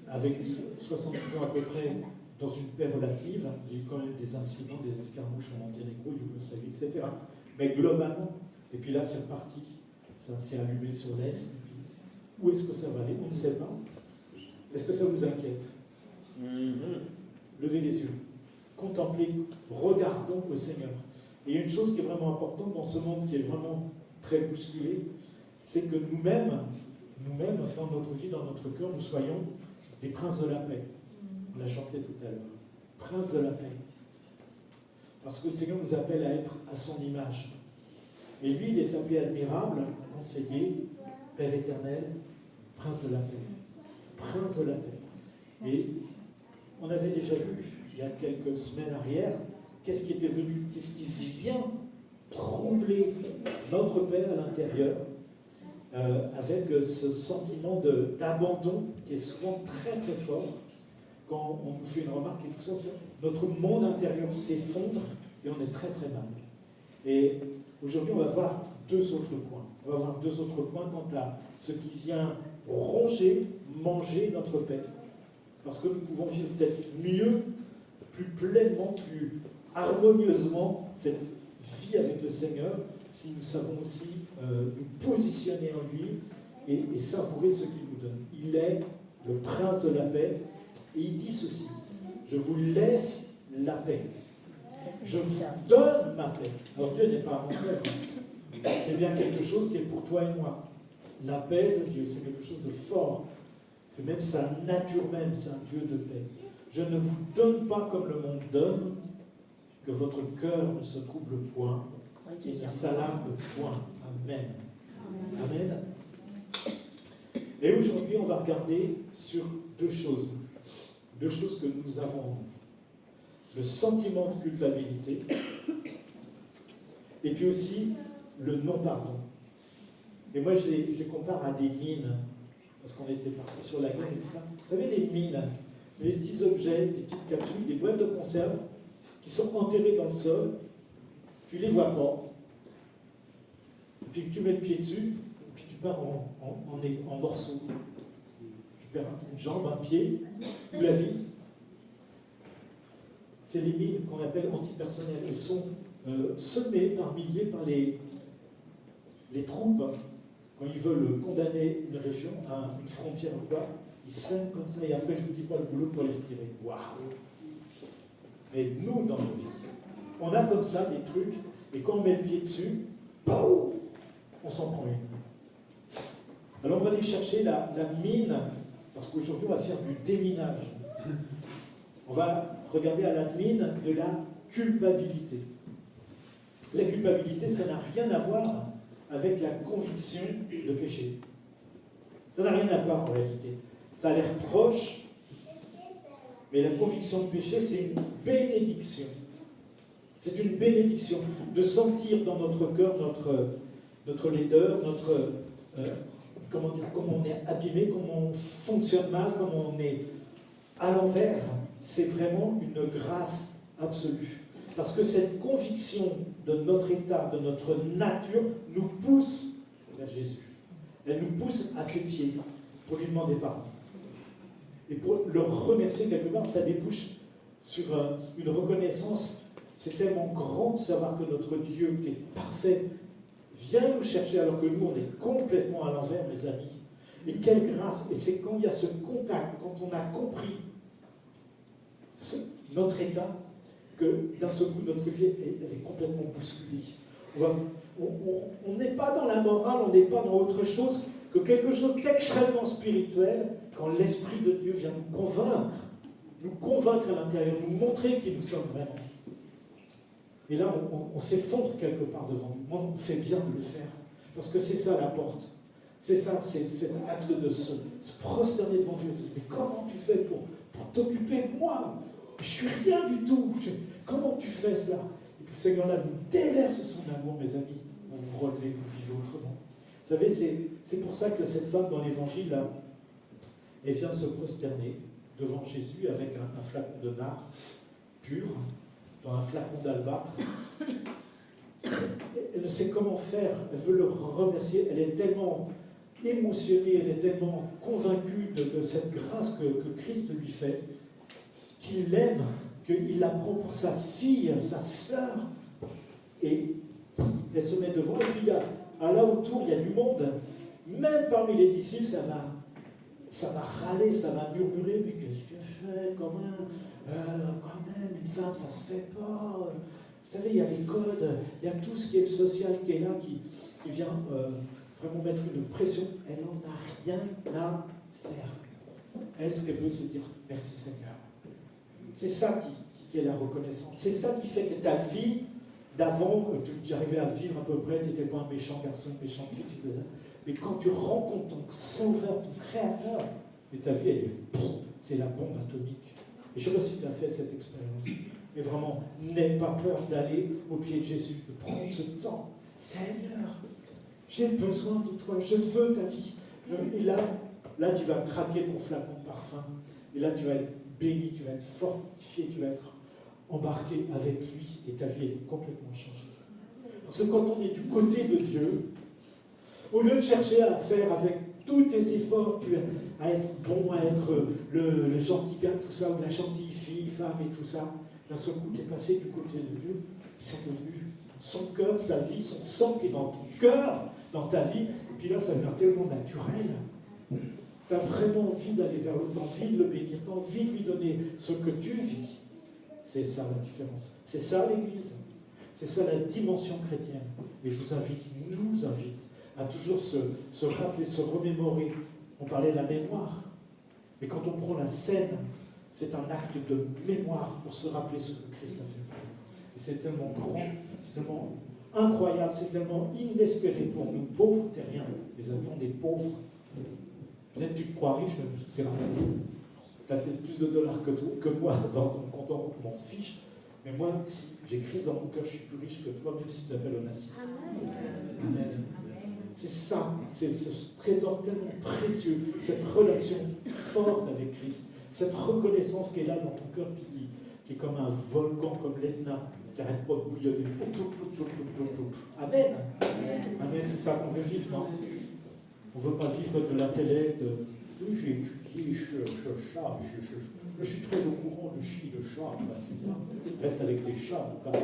Speaker 1: avec 70 ans à peu près, dans une paix relative. Il y a eu quand même des incidents, des escarmouches en Monténégro, Yougoslavie, etc. Mais globalement, et puis là c'est reparti. Ça s'est allumé sur l'Est. Où est-ce que ça va aller? On ne sait pas. Est-ce que ça vous inquiète? Levez les yeux. contempler, regardons au Seigneur. Et il y a une chose qui est vraiment importante dans ce monde qui est vraiment très bousculé, c'est que nous-mêmes, dans notre vie, dans notre cœur, nous soyons des princes de la paix. On l'a chanté tout à l'heure. Princes de la paix. Parce que le Seigneur nous appelle à être à son image. Et lui, il est appelé admirable, conseiller, Père éternel, prince de la paix. Prince de la paix. Et on avait déjà vu, il y a quelques semaines arrière, qu'est-ce qui était venu, qu'est-ce qui vient troubler notre paix à l'intérieur, avec ce sentiment d'abandon qui est souvent très très fort. Quand on nous fait une remarque et tout ça, notre monde intérieur s'effondre et on est très très mal. Et aujourd'hui, on va voir deux autres points. On va voir deux autres points quant à ce qui vient ronger, manger notre paix. Parce que nous pouvons vivre peut-être mieux, plus pleinement, plus harmonieusement cette vie avec le Seigneur si nous savons aussi nous positionner en lui et savourer ce qu'il nous donne. Il est le prince de la paix et il dit ceci: je vous laisse la paix. Je vous donne ma paix. Alors Dieu n'est pas mon père. C'est bien quelque chose qui est pour toi et moi. La paix de Dieu, c'est quelque chose de fort. C'est même sa nature même, c'est un Dieu de paix. Je ne vous donne pas comme le monde donne, que votre cœur ne se trouble point et ne s'alarme point. Amen. Amen. Et aujourd'hui, on va regarder sur deux choses. Deux choses que nous avons. Le sentiment de culpabilité et puis aussi le non-pardon. Et moi, je les compare à des mines, parce qu'on était parti sur la guerre et tout ça. Vous savez, les mines, c'est des petits objets, des petites capsules, des boîtes de conserve qui sont enterrées dans le sol, tu ne les vois pas, puis tu mets le pied dessus, et puis tu pars en morceaux. Tu perds une jambe, un pied, ou la vie. C'est les mines qu'on appelle antipersonnelles. Elles sont semées par milliers par les troupes. Quand ils veulent condamner une région à une frontière ou quoi, ils sèment comme ça et après je vous dis pas le boulot pour les retirer. Waouh! Mais nous, dans nos vies, on a comme ça des trucs et quand on met le pied dessus, pow, on s'en prend une. Alors on va aller chercher la mine, parce qu'aujourd'hui on va faire du déminage. On va regarder à la mine de la culpabilité. La culpabilité, ça n'a rien à voir avec la conviction de péché. Ça n'a rien à voir en réalité. Ça a l'air proche, mais la conviction de péché, c'est une bénédiction. C'est une bénédiction de sentir dans notre cœur notre laideur, comment on est abîmé, comment on fonctionne mal, comment on est à l'envers. C'est vraiment une grâce absolue. Parce que cette conviction de notre état, de notre nature, nous pousse vers Jésus. Elle nous pousse à ses pieds pour lui demander pardon. Et pour le remercier quelque part, ça débouche sur une reconnaissance. C'est tellement grand de savoir que notre Dieu, qui est parfait, vient nous chercher alors que nous, on est complètement à l'envers, mes amis. Et quelle grâce! Et c'est quand il y a ce contact, quand on a compris notre état, que d'un seul coup, notre vie, elle est complètement bousculée. On n'est pas dans la morale, on n'est pas dans autre chose que quelque chose d'extrêmement spirituel, quand l'Esprit de Dieu vient nous convaincre à l'intérieur, nous montrer qui nous sommes vraiment. Et là, on s'effondre quelque part devant nous. Moi, on fait bien de le faire, parce que c'est ça la porte. C'est ça, c'est cet acte de se prosterner devant Dieu. Mais comment tu fais pour t'occuper de moi? Je suis rien du tout. Comment tu fais cela? Et puis le Seigneur là nous déverse son amour, mes amis. Vous vous relevez, vous vivez autrement. Vous savez, c'est pour ça que cette femme dans l'évangile, là, elle vient se prosterner devant Jésus avec un flacon de nard pur, dans un flacon d'albâtre. Elle ne sait comment faire, elle veut le remercier, elle est tellement émotionnée, elle est tellement convaincue de cette grâce que Christ lui fait, qu'il l'aime, qu'il la prend pour sa fille, sa sœur, et elle se met devant, et puis là autour, il y a du monde, même parmi les disciples, ça va râler, ça va murmurer, mais qu'est-ce que je fais, quand même, une femme, ça se fait pas. Vous savez, il y a les codes, il y a tout ce qui est social qui est là, qui vient vraiment mettre une pression. Elle n'en a rien à faire. Elle, ce qu'elle veut, c'est dire merci Seigneur. C'est ça qui est la reconnaissance. C'est ça qui fait que ta vie d'avant, tu arrivais à vivre à peu près, tu n'étais pas un méchant garçon, une méchante fille, mais quand tu rencontres ton sauveur, ton créateur, et ta vie, elle est, c'est la bombe atomique. Et je ne sais pas si tu as fait cette expérience, mais vraiment, n'aie pas peur d'aller au pied de Jésus, de prendre ce temps. Seigneur, j'ai besoin de toi, je veux ta vie. Et là, tu vas craquer ton flacon de parfum. Et là, tu vas être béni, tu vas être fortifié, tu vas être embarqué avec lui et ta vie est complètement changée. Parce que quand on est du côté de Dieu, au lieu de chercher à faire avec tous tes efforts, à être bon, à être le gentil gars, tout ça, ou la gentille fille, femme et tout ça, d'un seul coup, tu es passé du côté de Dieu, ils sont devenus son cœur, sa vie, son sang qui est dans ton cœur, dans ta vie, et puis là, ça devient tellement naturel. Tu as vraiment envie d'aller vers l'autre, tu as envie de le bénir, tu as envie de lui donner ce que tu vis. C'est ça la différence. C'est ça l'Église. C'est ça la dimension chrétienne. Et je vous invite, nous invite, à toujours se rappeler, se remémorer. On parlait de la mémoire. Mais quand on prend la scène, c'est un acte de mémoire pour se rappeler ce que Christ a fait pour nous. Et c'est tellement grand, c'est tellement incroyable, c'est tellement inespéré pour nous, pauvres terriens. Les amis, on est pauvres. Peut-être tu te crois riche, mais c'est rare. Tu as peut-être plus de dollars que moi dans ton compte, je m'en fiche. Mais moi, si j'ai Christ dans mon cœur, je suis plus riche que toi, même si tu t'appelles Onassis. Amen. C'est ça, c'est ce trésor tellement précieux, cette relation forte avec Christ, cette reconnaissance qui est là dans ton cœur, qui est comme un volcan, comme l'Etna, qui n'arrête pas de bouillonner. Amen. Amen, c'est ça qu'on veut vivre, non? On ne veut pas vivre de l'intellect. J'ai étudié, je suis très au courant de chi, de chat. C'est bien. Reste avec tes chats, en tout cas.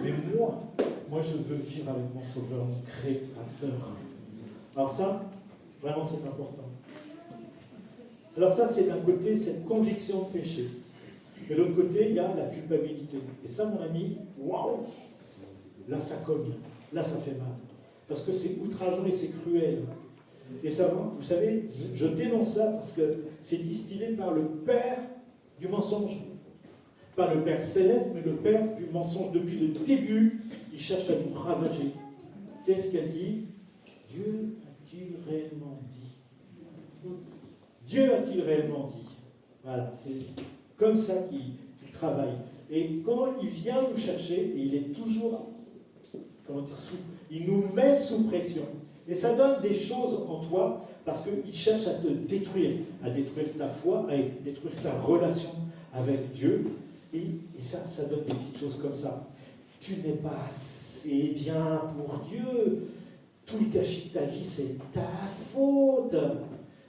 Speaker 1: Mais moi, je veux vivre avec mon Sauveur, mon Créateur. Alors ça, vraiment, c'est important. Alors ça, c'est d'un côté cette conviction de péché. Mais de l'autre côté, il y a la culpabilité. Et ça, mon ami, waouh! Là, ça cogne. Là, ça fait mal. Parce que c'est outrageant et c'est cruel. Et ça, vous savez, je dénonce ça parce que c'est distillé par le père du mensonge. Pas le Père céleste, mais le Père du mensonge. Depuis le début, il cherche à nous ravager. Qu'est-ce qu'elle dit? Dieu a-t-il réellement dit? Dieu a-t-il réellement dit? Voilà, c'est comme ça qu'il travaille. Et quand il vient nous chercher, et il est toujours, il nous met sous pression. Et ça donne des choses en toi, parce qu'il cherche à te détruire ta foi, à détruire ta relation avec Dieu. Et ça donne des petites choses comme ça. Tu n'es pas assez bien pour Dieu. Tout le gâchis de ta vie, c'est ta faute.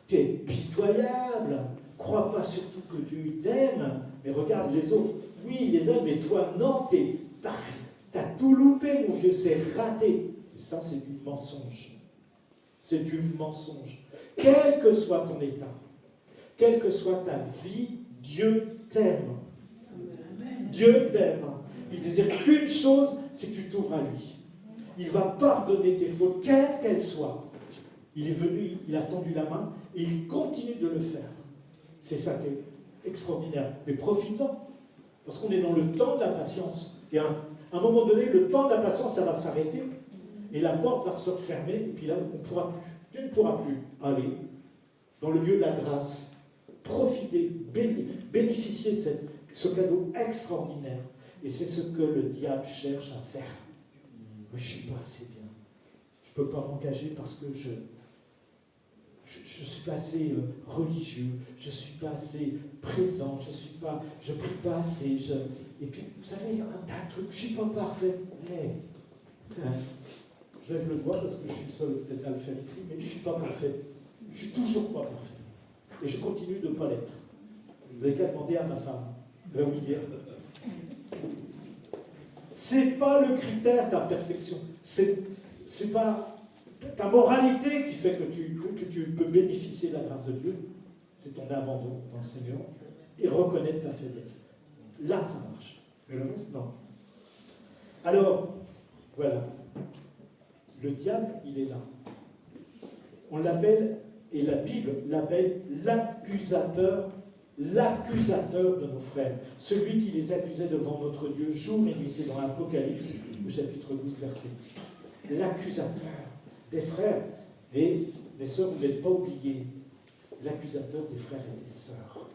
Speaker 1: Tu es pitoyable. Crois pas surtout que Dieu t'aime, mais regarde les autres. Oui, il les aime, mais toi, non, t'as tout loupé, mon vieux, c'est raté. Et ça, c'est du mensonge. C'est du mensonge. Quel que soit ton état, quelle que soit ta vie, Dieu t'aime. Dieu t'aime. Il désire qu'une chose, c'est que tu t'ouvres à lui. Il va pardonner tes fautes, quelles qu'elles soient. Il est venu, il a tendu la main, et il continue de le faire. C'est ça qui est extraordinaire. Mais profites-en, parce qu'on est dans le temps de la patience. Et à un moment donné, le temps de la patience, ça va s'arrêter, et la porte va se refermer, et puis là, on ne pourra plus. Tu ne pourras plus aller dans le lieu de la grâce, profiter, bénéficier de ce cadeau extraordinaire. Et c'est ce que le diable cherche à faire. Mais je ne suis pas assez bien. Je ne peux pas m'engager parce que je ne suis pas assez religieux, je ne suis pas assez présent, je ne prie pas assez. Et puis, vous savez, il y a un tas de trucs, je ne suis pas parfait. Je lève le doigt parce que je suis le seul peut-être à le faire ici, mais je ne suis pas parfait. Je ne suis toujours pas parfait. Et je continue de ne pas l'être. Vous n'avez qu'à demander à ma femme. Elle va vous dire. C'est pas le critère de ta perfection. C'est pas ta moralité qui fait que tu peux bénéficier de la grâce de Dieu. C'est ton abandon dans le Seigneur et reconnaître ta faiblesse. Là, ça marche. Mais le reste, non. Alors, voilà. Le diable, il est là. On l'appelle, et la Bible l'appelle l'accusateur de nos frères. Celui qui les accusait devant notre Dieu jour et nuit. C'est dans l'Apocalypse, au chapitre 12, verset 10. L'accusateur des frères. Et mes sœurs, vous n'êtes pas oubliés, l'accusateur des frères et des sœurs.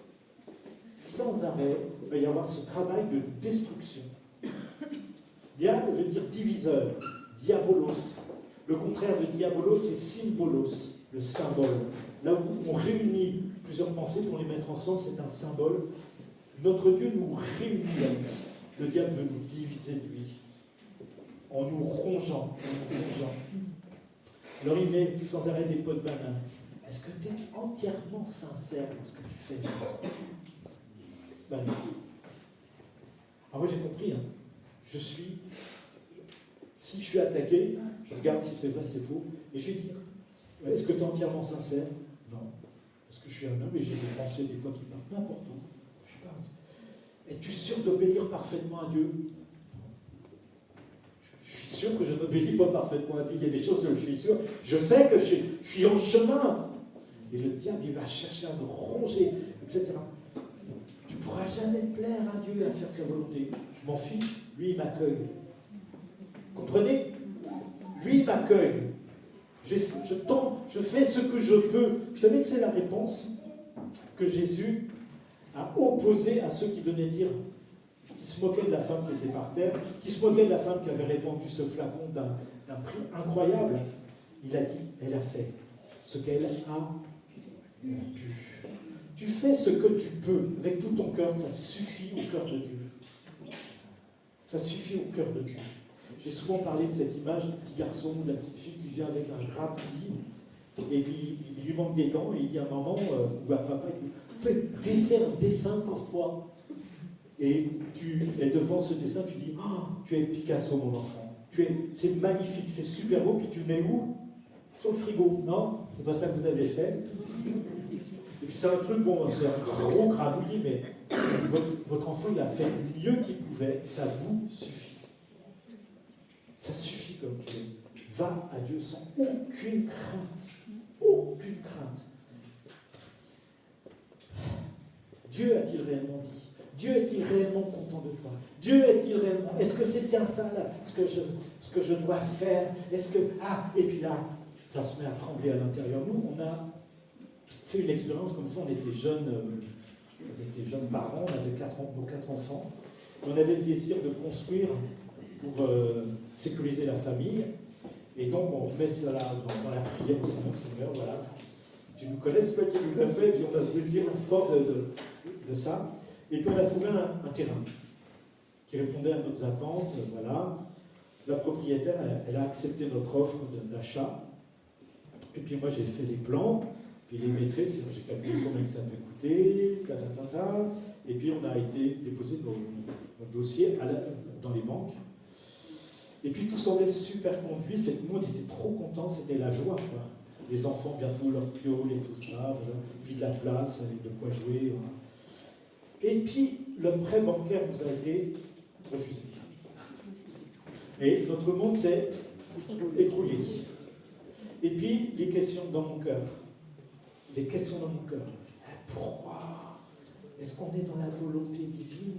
Speaker 1: Sans arrêt, il va y avoir ce travail de destruction. Diable veut dire diviseur, diabolos. Le contraire de diabolos, c'est symbolos, le symbole. Là où on réunit plusieurs pensées pour les mettre ensemble, c'est un symbole. Notre Dieu nous réunit à lui. Le diable veut nous diviser de lui, en nous rongeant, Alors il met sans arrêt des pots de banane. Est-ce que tu es entièrement sincère dans ce que tu fais? Ben non. Ah moi j'ai compris, hein. Si je suis attaqué, je regarde si c'est vrai, c'est faux, et je vais dire, est-ce que tu es entièrement sincère? Non. Parce que je suis un homme et j'ai des pensées des fois qui partent n'importe où. Je sais pas. Es-tu sûr d'obéir parfaitement à Dieu? Je suis sûr que je n'obéis pas parfaitement à Dieu. Il y a des choses dont je suis sûr. Je sais que je suis en chemin. Et le diable, il va chercher à me ronger, etc. Tu ne pourras jamais plaire à Dieu, à faire sa volonté. Je m'en fiche. Lui, il m'accueille. Comprenez? Lui, il m'accueille. Je fais ce que je peux. Vous savez que c'est la réponse que Jésus a opposée à ceux qui venaient dire, qui se moquaient de la femme qui était par terre, qui se moquaient de la femme qui avait répandu ce flacon d'un prix incroyable. Il a dit, elle a fait ce qu'elle a pu. Tu fais ce que tu peux, avec tout ton cœur, ça suffit au cœur de Dieu. Ça suffit au cœur de Dieu. J'ai souvent parlé de cette image du petit garçon ou de la petite fille qui vient avec un grappillis, et puis il lui manque des dents, et il dit à maman ou à papa, il dit, fais faire un dessin pour toi. Et tu es devant ce dessin, tu dis, oh, tu es Picasso, mon enfant. C'est magnifique, c'est super beau, puis tu le mets où? Sur le frigo, non? C'est pas ça que vous avez fait. Et puis c'est un truc, bon, c'est un gros crabouillis, mais votre enfant, il a fait le mieux qu'il pouvait, ça vous suffit. Ça suffit comme tu es. Va à Dieu sans aucune crainte. Aucune crainte. Dieu a-t-il réellement dit? Dieu est-il réellement content de toi? Dieu est-il réellement... Est-ce que c'est bien ça, là, ce que je dois faire? Est-ce que... Ah, et puis là, ça se met à trembler à l'intérieur. Nous, on a fait une expérience comme ça. On était jeunes parents, on avait 4 enfants. On avait le désir de construire pour sécuriser la famille. Et donc, on met ça là dans la prière au Seigneur, voilà. Tu nous connais, c'est toi qui nous as fait, et puis on a ce désir fort de ça. Et puis on a trouvé un terrain qui répondait à nos attentes, voilà. La propriétaire, elle a accepté notre offre d'achat. Et puis moi, j'ai fait les plans, puis les maîtrises, j'ai calculé combien ça avait coûté, et puis on a été déposer nos dossiers dans les banques. Et puis tout semblait super conduit, tout le monde était trop content, c'était la joie, quoi. Les enfants, bientôt leur piole et tout ça, voilà. Puis de la place, avec de quoi jouer. Voilà. Et puis le prêt bancaire nous a été refusé. Et notre monde s'est écroulé. Et puis les questions dans mon cœur. Pourquoi? Est-ce qu'on est dans la volonté divine?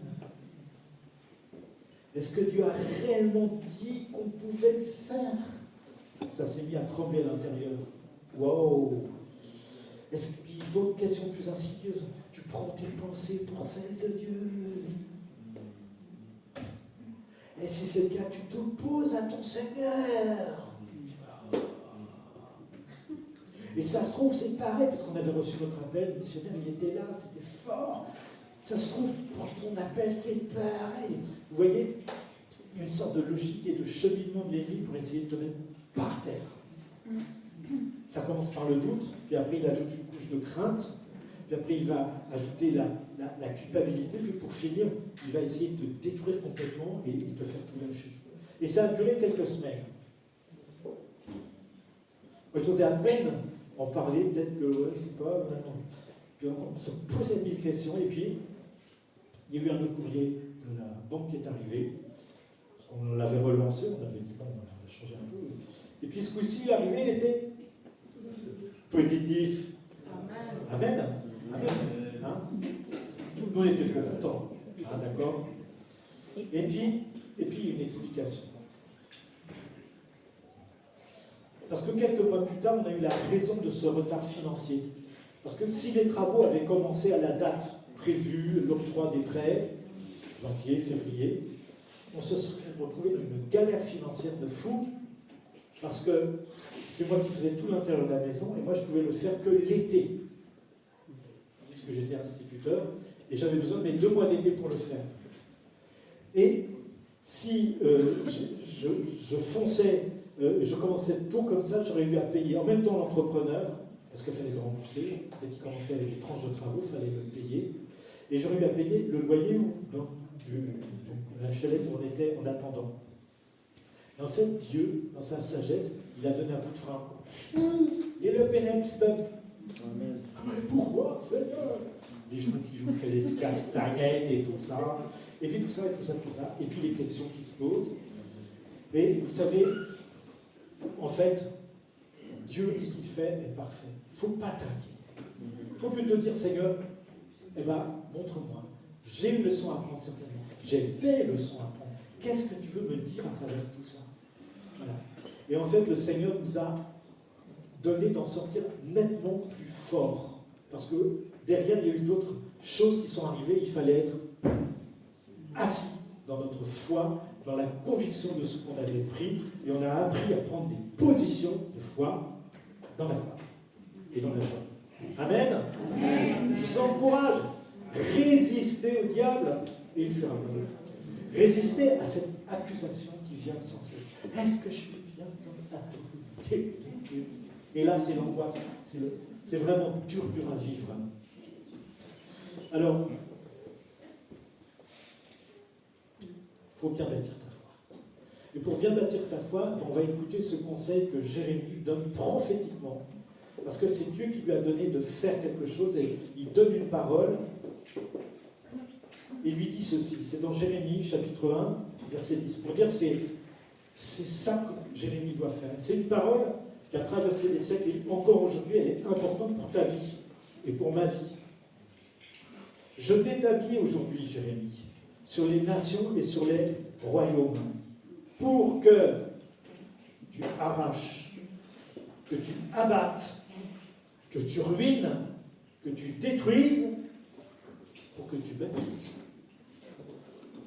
Speaker 1: Est-ce que Dieu a réellement dit qu'on pouvait le faire? Ça s'est mis à trembler à l'intérieur. Wow! Est-ce qu'il y a d'autres questions plus insidieuses? Tu prends tes pensées pour celles de Dieu. Et si c'est le cas, tu t'opposes à ton Seigneur. Et ça se trouve, c'est pareil, parce qu'on avait reçu notre appel, le missionnaire, il était là, c'était fort. Ça se trouve, pour ton appel, c'est pareil. Vous voyez, une sorte de logique et de cheminement de l'ennemi pour essayer de te mettre par terre. Ça commence par le doute, puis après il ajoute une couche de crainte, puis après il va ajouter la culpabilité, puis pour finir, il va essayer de te détruire complètement et te faire tout lâcher. Et ça a duré quelques semaines. Moi, j'osais à peine en parler, peut-être que, ouais, je sais pas, vraiment. Puis on se posait 1000 questions, et puis il y a eu un autre courrier banque qui est arrivé. On l'avait relancé, on avait dit bon, on va changer un peu. Et puis ce coup-ci, l'arrivée, il était positif. Amen. Amen. Hein? Nous, on était très contents. Hein, d'accord? Et puis, une explication. Parce que quelques mois plus tard, on a eu la raison de ce retard financier. Parce que si les travaux avaient commencé à la date prévue, l'octroi des prêts, janvier, février, on se serait retrouvé dans une galère financière de fou, parce que c'est moi qui faisais tout l'intérieur de la maison, et moi je pouvais le faire que l'été, puisque j'étais instituteur, et j'avais besoin de mes 2 mois d'été pour le faire. Et si je fonçais, je commençais tôt comme ça, j'aurais eu à payer en même temps l'entrepreneur, parce qu'il fallait le rembourser, dès qu'il commençait avec des tranches de travaux, il fallait le payer, et j'aurais eu à payer le loyer d'un chalet où on était en attendant. Et en fait, Dieu, dans sa sagesse, il a donné un coup de frein. Et le Pénex bug. Amen. Mais pourquoi, Seigneur? Les genoux qui jouent, fait des castagnettes et tout ça. Et puis tout ça, et tout ça, tout ça. Et puis les questions qui se posent. Et vous savez, en fait, Dieu, ce qu'il fait est parfait. Il ne faut pas t'inquiéter. Il faut plutôt dire, Seigneur, eh ben, montre-moi. J'ai une leçon à apprendre certainement. J'ai des leçons à apprendre. Qu'est-ce que tu veux me dire à travers tout ça? Voilà. Et en fait, le Seigneur nous a donné d'en sortir nettement plus fort. Parce que derrière, il y a eu d'autres choses qui sont arrivées. Il fallait être assis dans notre foi, dans la conviction de ce qu'on avait pris. Et on a appris à prendre des positions de foi dans la foi et dans la foi. Amen. Amen. Je vous encourage. Résistez au diable et il fuira. Résistez à cette accusation qui vient sans cesse. Est-ce que je suis bien comme ça? Et là, c'est l'angoisse. C'est vraiment dur à vivre. Alors, il faut bien bâtir ta foi. Et pour bien bâtir ta foi, on va écouter ce conseil que Jérémie donne prophétiquement. Parce que c'est Dieu qui lui a donné de faire quelque chose et il donne une parole. Il lui dit ceci, c'est dans Jérémie, chapitre 1, verset 10. Pour dire, c'est ça que Jérémie doit faire. C'est une parole qui a traversé les siècles et encore aujourd'hui, elle est importante pour ta vie et pour ma vie. Je t'établis aujourd'hui, Jérémie, sur les nations et sur les royaumes, pour que tu arraches, que tu abattes, que tu ruines, que tu détruises, pour que tu bâtisses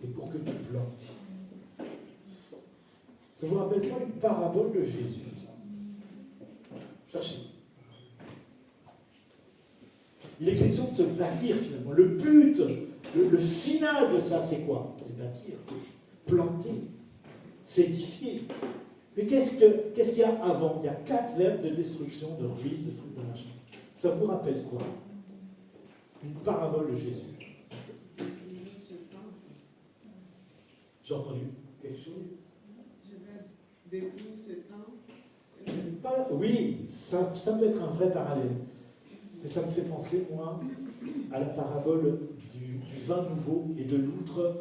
Speaker 1: et pour que tu plantes. Ça vous rappelle pas une parabole de Jésus? Cherchez. Il est question de se bâtir finalement. Le but, le final de ça, c'est quoi? C'est bâtir, planter, s'édifier. Mais qu'est-ce qu'il y a avant? Il y a 4 verbes de destruction, de ruine, de trucs de machin. Ça vous rappelle quoi? Une parabole de Jésus. J'ai entendu quelque chose?
Speaker 11: Je vais détruire ce temps.
Speaker 1: Oui, ça peut être un vrai parallèle. Mais ça me fait penser, moi, à la parabole du vin nouveau et de l'outre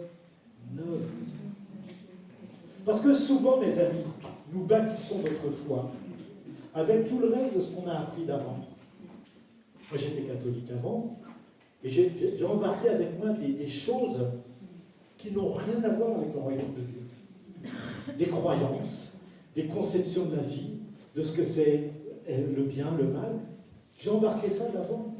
Speaker 1: neuve. Parce que souvent, mes amis, nous bâtissons notre foi avec tout le reste de ce qu'on a appris d'avant. Moi, j'étais catholique avant, et j'ai embarqué avec moi des choses qui n'ont rien à voir avec le royaume de Dieu. Des croyances, des conceptions de la vie, de ce que c'est le bien, le mal. J'ai embarqué ça d'avant,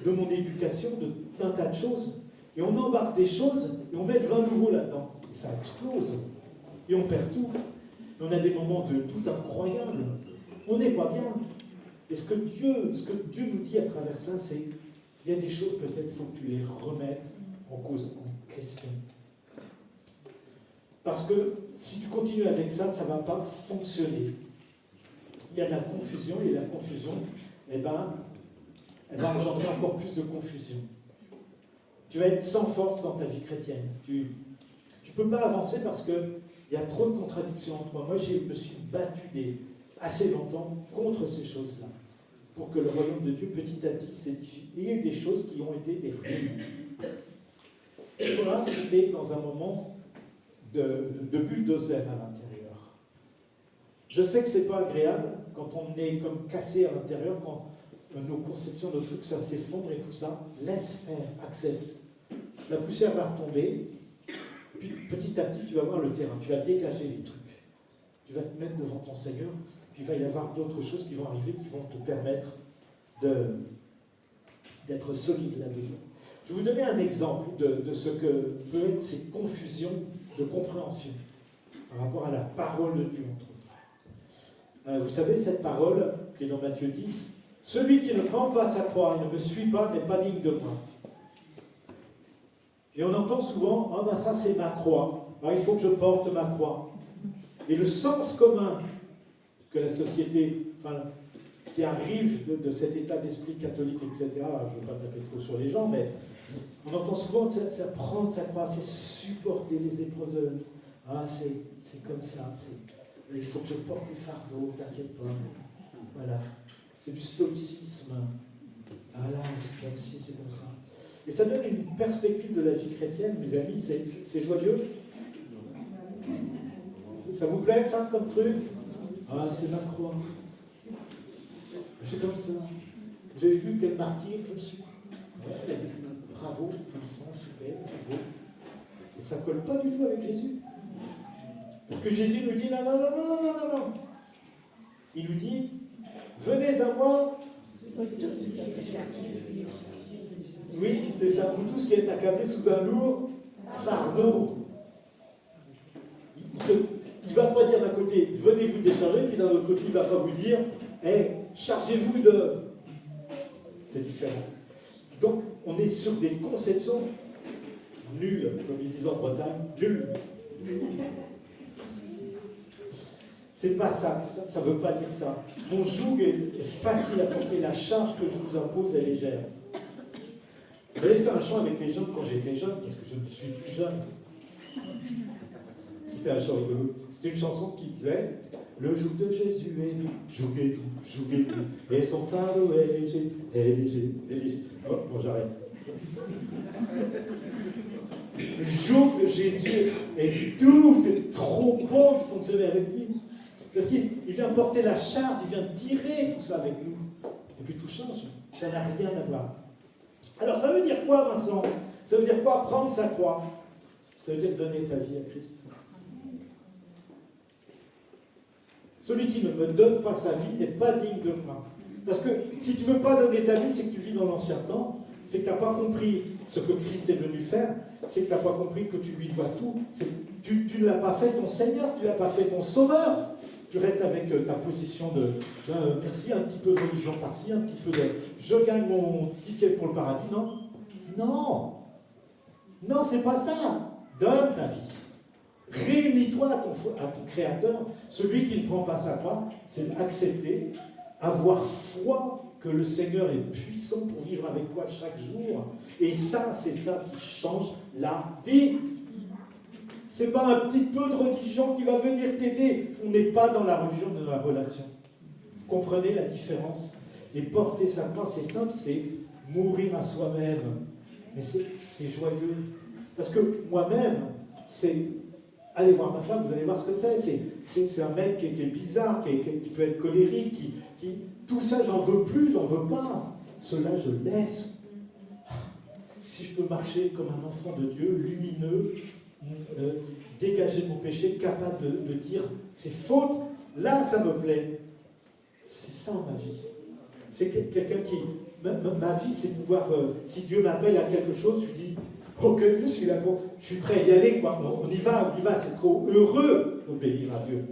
Speaker 1: de mon éducation, d'un tas de choses. Et on embarque des choses, et on met le vin nouveau là-dedans. Et ça explose. Et on perd tout. Et on a des moments de doute incroyables. On n'est pas bien. Et ce que Dieu nous dit à travers ça, c'est il y a des choses, peut-être, il faut que tu les remettes en cause, en question. Parce que si tu continues avec ça, ça ne va pas fonctionner. Il y a de la confusion, et la confusion, elle va engendrer encore plus de confusion. Tu vas être sans force dans ta vie chrétienne. Tu ne peux pas avancer parce qu'il y a trop de contradictions entre moi. Moi, je me suis battu assez longtemps contre ces choses-là, pour que le royaume de Dieu, petit à petit, s'édifie. Et il y a eu des choses qui ont été des ruines. Voilà, c'était dans un moment de bulldozer à l'intérieur. Je sais que c'est pas agréable quand on est comme cassé à l'intérieur, quand nos conceptions, nos trucs, ça s'effondre et tout ça. Laisse faire, accepte. La poussière va retomber, puis petit à petit, tu vas voir le terrain, tu vas dégager les trucs. Tu vas te mettre devant ton Seigneur, puis il va y avoir d'autres choses qui vont arriver, qui vont te permettre d'être solide là-dedans. Je vais vous donner un exemple de ce que peut être ces confusions de compréhension par rapport à la parole de Dieu, entre autres. Vous savez, cette parole qui est dans Matthieu 10, « Celui qui ne prend pas sa croix et ne me suit pas n'est pas digne de moi. » Et on entend souvent, « Ah ben ça c'est ma croix, alors, il faut que je porte ma croix. » Et le sens commun que la société, qui arrive de cet état d'esprit catholique, etc., je ne veux pas taper trop sur les gens, mais on entend souvent que ça prendre sa croix, c'est supporter les épreuves de... Ah, c'est comme ça, il faut que je porte les fardeaux, t'inquiète pas. Voilà, c'est du stoïcisme. Voilà, c'est comme ci, c'est comme ça. Et ça donne une perspective de la vie chrétienne, mes amis, c'est joyeux. Ça vous plaît, ça, comme truc? Ah, c'est ma croix. C'est comme ça. Vous avez vu quel martyr je suis? Ouais, bravo, Vincent, super, c'est beau. Et ça ne colle pas du tout avec Jésus. Parce que Jésus nous dit non, non, non, non, non, non, non. Il nous dit, venez à moi. Oui, c'est ça, vous tous qui êtes accablés sous un lourd fardeau. Il ne va pas dire d'un côté, venez vous décharger, puis d'un autre côté, il ne va pas vous dire, chargez-vous de... C'est différent. Donc, on est sur des conceptions nulles, comme ils disent en Bretagne, nulles. C'est pas ça, ça ne veut pas dire ça. Mon joug est facile à porter, la charge que je vous impose est légère. J'avais fait un chant avec les jeunes quand j'étais jeune, parce que je ne suis plus jeune. C'était un chant rigolo. C'était une chanson qui disait « Le joug de Jésus est doux, jouez tout, et son fardeau est léger, est léger, est léger. » Bon, j'arrête. Le joug de Jésus est doux, c'est trop bon de fonctionner avec lui. Parce qu'il vient porter la charge, il vient tirer tout ça avec nous. Et puis tout change, ça n'a rien à voir. Alors ça veut dire quoi, Vincent? Ça veut dire quoi, prendre sa croix? Ça veut dire donner ta vie à Christ. Celui qui ne me donne pas sa vie n'est pas digne de moi. Parce que si tu ne veux pas donner ta vie, c'est que tu vis dans l'ancien temps, c'est que tu n'as pas compris ce que Christ est venu faire, c'est que tu n'as pas compris que tu lui dois tout. Tu ne l'as pas fait ton Seigneur, tu ne l'as pas fait ton Sauveur. Tu restes avec ta position de merci, un petit peu de religion par-ci, un petit peu de je gagne mon ticket pour le paradis. Non, non, non, c'est pas ça. Donne ta vie. Réunis-toi à ton Créateur. Celui qui ne prend pas sa croix, c'est accepter, avoir foi que le Seigneur est puissant pour vivre avec toi chaque jour. Et ça, c'est ça qui change la vie. C'est pas un petit peu de religion qui va venir t'aider. On n'est pas dans la religion, on est dans la relation. Vous comprenez la différence? Et porter sa croix, c'est simple, c'est mourir à soi-même. Mais c'est joyeux. Parce que moi-même, c'est... Allez voir ma femme, vous allez voir ce que c'est. C'est un mec qui est bizarre, qui peut être colérique, tout ça, j'en veux plus, j'en veux pas. Cela, je laisse. Si je peux marcher comme un enfant de Dieu, lumineux, dégager mon péché, capable de dire c'est faute, là ça me plaît. C'est ça ma vie. C'est quelqu'un qui... Ma vie, c'est pouvoir... si Dieu m'appelle à quelque chose, je lui dis ok, je suis là pour... Je suis prêt à y aller, quoi. On y va, c'est trop heureux d'obéir à Dieu.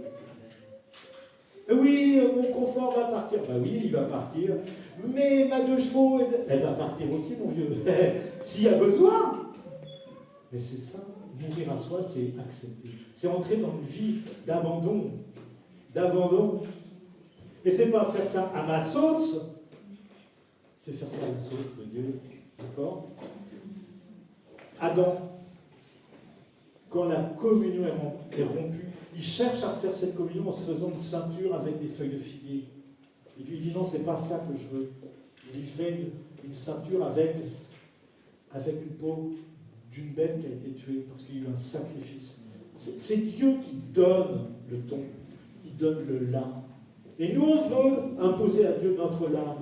Speaker 1: Oui, mon confort va partir. Ben oui, il va partir. Mais ma 2 chevaux, elle va partir aussi, mon vieux. S'il y a besoin. Mais c'est ça. Mourir à soi, c'est accepter. C'est entrer dans une vie d'abandon. D'abandon. Et c'est pas faire ça à ma sauce, c'est faire ça à la sauce de Dieu. D'accord? Adam, quand la communion est rompue, il cherche à faire cette communion en se faisant une ceinture avec des feuilles de figuier. Et puis il dit non, c'est pas ça que je veux. Il lui fait une ceinture avec une peau d'une bête qui a été tuée parce qu'il y a eu un sacrifice. C'est Dieu qui donne le ton, qui donne le là. Et nous, on veut imposer à Dieu notre là.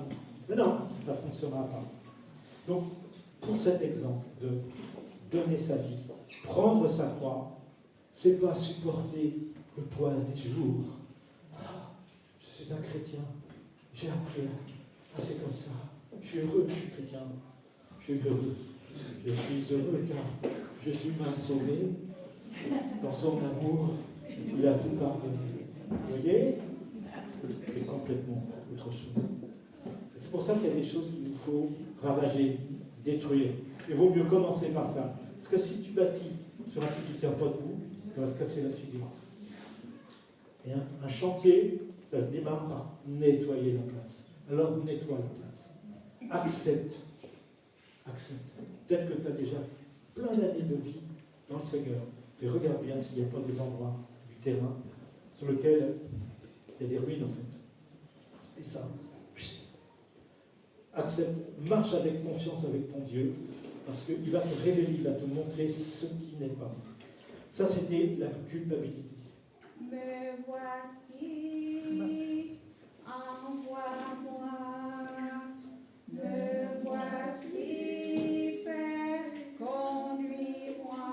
Speaker 1: Mais non, ça ne fonctionnera pas. Donc, pour cet exemple de donner sa vie, prendre sa croix, c'est pas supporter le poids des jours. Ah, je suis un chrétien, j'ai appris à c'est comme ça. Je suis heureux, je suis chrétien. Je suis heureux. Je suis heureux car je suis mal sauvé. Dans son amour, il a tout pardonné. Vous voyez? C'est complètement autre chose. C'est pour ça qu'il y a des choses qu'il nous faut ravager, détruire. Il vaut mieux commencer par ça. Parce que si tu bâtis sur un truc qui ne tient pas debout, ça va se casser la figure. Et un chantier, ça démarre par nettoyer la place. Alors nettoie la place. Accepte. Accepte. Peut-être que tu as déjà plein d'années de vie dans le Seigneur. Et regarde bien s'il n'y a pas des endroits du terrain sur lesquels il y a des ruines en fait. Et ça, accepte, marche avec confiance avec ton Dieu, parce qu'il va te révéler, il va te montrer ce qui n'est pas. Ça, c'était la culpabilité.
Speaker 2: Me voici, envoie-moi. Me voici, Père, conduis-moi.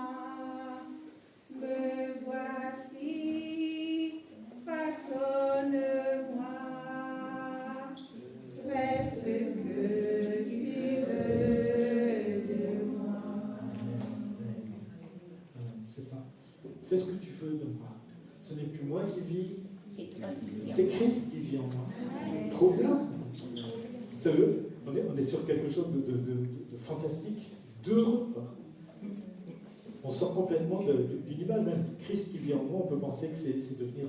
Speaker 2: Me voici, façonne-moi. Fais ce que tu veux de moi.
Speaker 1: C'est ça. Fais ce que tu veux de moi. Ce n'est plus moi qui vis, c'est Christ qui vit en moi. Trop bien. Vous savez, on est sur quelque chose de fantastique, d'heureux. On sort complètement d'une image, même Christ qui vit en moi, on peut penser que c'est devenir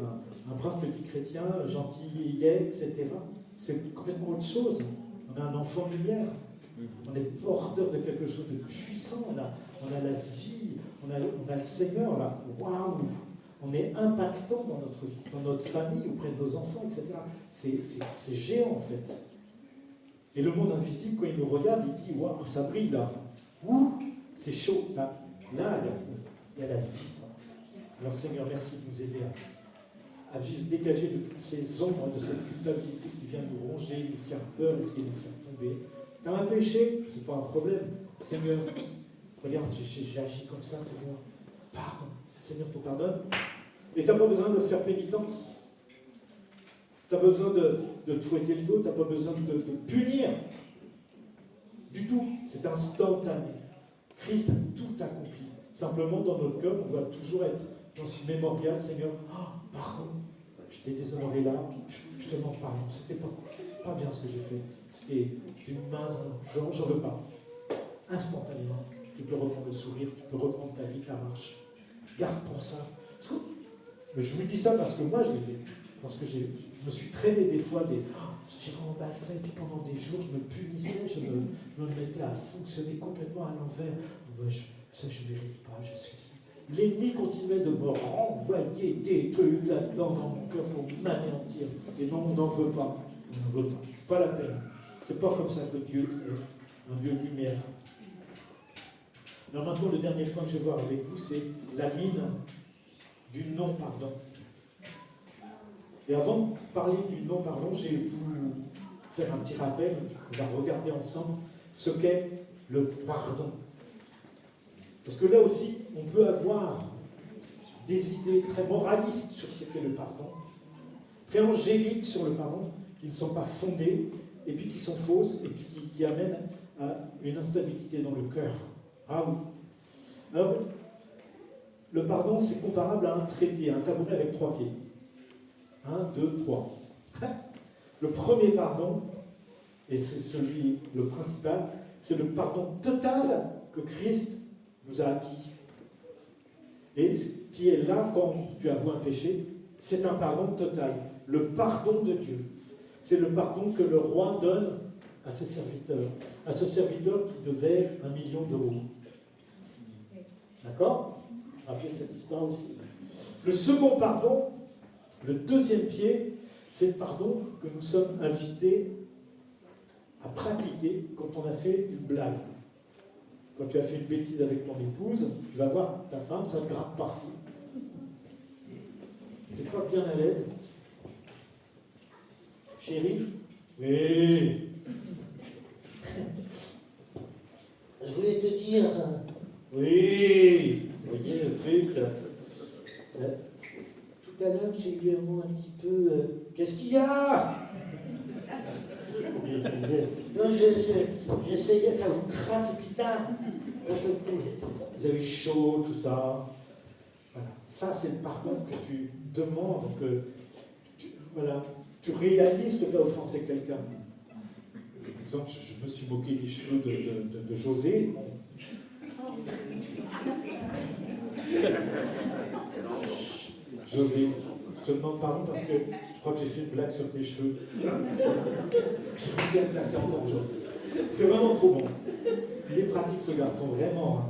Speaker 1: un brave petit chrétien, gentil, gai, etc. C'est complètement autre chose. On a un enfant de lumière. On est porteur de quelque chose de puissant. On a la vie, on a le Seigneur là. Waouh! On est impactant dans notre vie, dans notre famille, auprès de nos enfants, etc. C'est géant en fait. Et le monde invisible, quand il nous regarde, il dit waouh, ça brille là. Ouh, c'est chaud. Ça, là, il y a la vie. Alors Seigneur, merci de nous aider à vivre dégagé de toutes ces ombres, de cette culpabilité qui vient nous ronger, nous faire peur, essayer de nous faire tomber. T'as un péché, c'est pas un problème. Seigneur, regarde, j'ai agi comme ça, Seigneur. Pardon. Seigneur te pardonne. Et tu n'as pas besoin de faire pénitence. Tu n'as pas besoin de te fouetter le dos, tu n'as pas besoin de punir. Du tout. C'est instantané. Christ a tout accompli. Simplement, dans notre cœur, on doit toujours être dans ce mémorial, Seigneur. Oh, pardon, je t'ai déshonoré là, je te demande pardon. C'était pas bien ce que j'ai fait. C'était une main, j'en veux pas. Instantanément, tu peux reprendre le sourire, tu peux reprendre ta vie, ta marche. Garde pour ça. Mais je vous dis ça parce que moi je l'ai fait. Parce que je me suis traîné des fois j'ai vraiment mal fait, puis pendant des jours je me punissais, je me mettais à fonctionner complètement à l'envers. Ça je ne mérite pas, je suis ici. L'ennemi continuait de me renvoyer des trucs là-dedans dans mon cœur pour m'anéantir. Et non, on n'en veut pas. On n'en veut pas. Pas la peine. C'est pas comme ça que Dieu est un Dieu de lumière. Alors maintenant, le dernier point que je vais voir avec vous, c'est la mine du non-pardon. Et avant de parler du non-pardon, je vais vous faire un petit rappel. On va regarder ensemble ce qu'est le pardon. Parce que là aussi, on peut avoir des idées très moralistes sur ce qu'est le pardon, très angéliques sur le pardon, qui ne sont pas fondées, et puis qui sont fausses, et puis qui amènent à une instabilité dans le cœur. Ah oui. Alors, le pardon, c'est comparable à un trépied, un tabouret avec 3 pieds. 1, 2, 3. Le premier pardon, et c'est celui, le principal, c'est le pardon total que Christ nous a acquis. Et qui est là quand tu avoues un péché, c'est un pardon total. Le pardon de Dieu. C'est le pardon que le roi donne à ses serviteurs. À ce serviteur qui devait 1 million d'euros. D'accord? Rappelez cette histoire aussi. Le second pardon, le deuxième pied, c'est le pardon que nous sommes invités à pratiquer quand on a fait une blague. quand tu as fait une bêtise avec ton épouse, tu vas voir ta femme, ça te gratte partout. Tu n'es pas bien à l'aise. Chérie? Oui. Je voulais te dire. Oui. Vous voyez le truc là. Tout à l'heure, j'ai eu un mot un petit peu. Qu'est-ce qu'il y a? Non, j'essayais, ça vous gratte, c'est bizarre. Vous avez chaud, tout ça. Voilà. Ça, c'est le pardon que tu demandes, que tu réalises que tu as offensé quelqu'un. Par exemple, je me suis moqué des cheveux de José. José, je te demande pardon parce que je crois que j'ai fait une blague sur tes cheveux. Je me suis placé encore aujourd'hui. C'est vraiment trop bon. Il est pratique ce garçon, vraiment.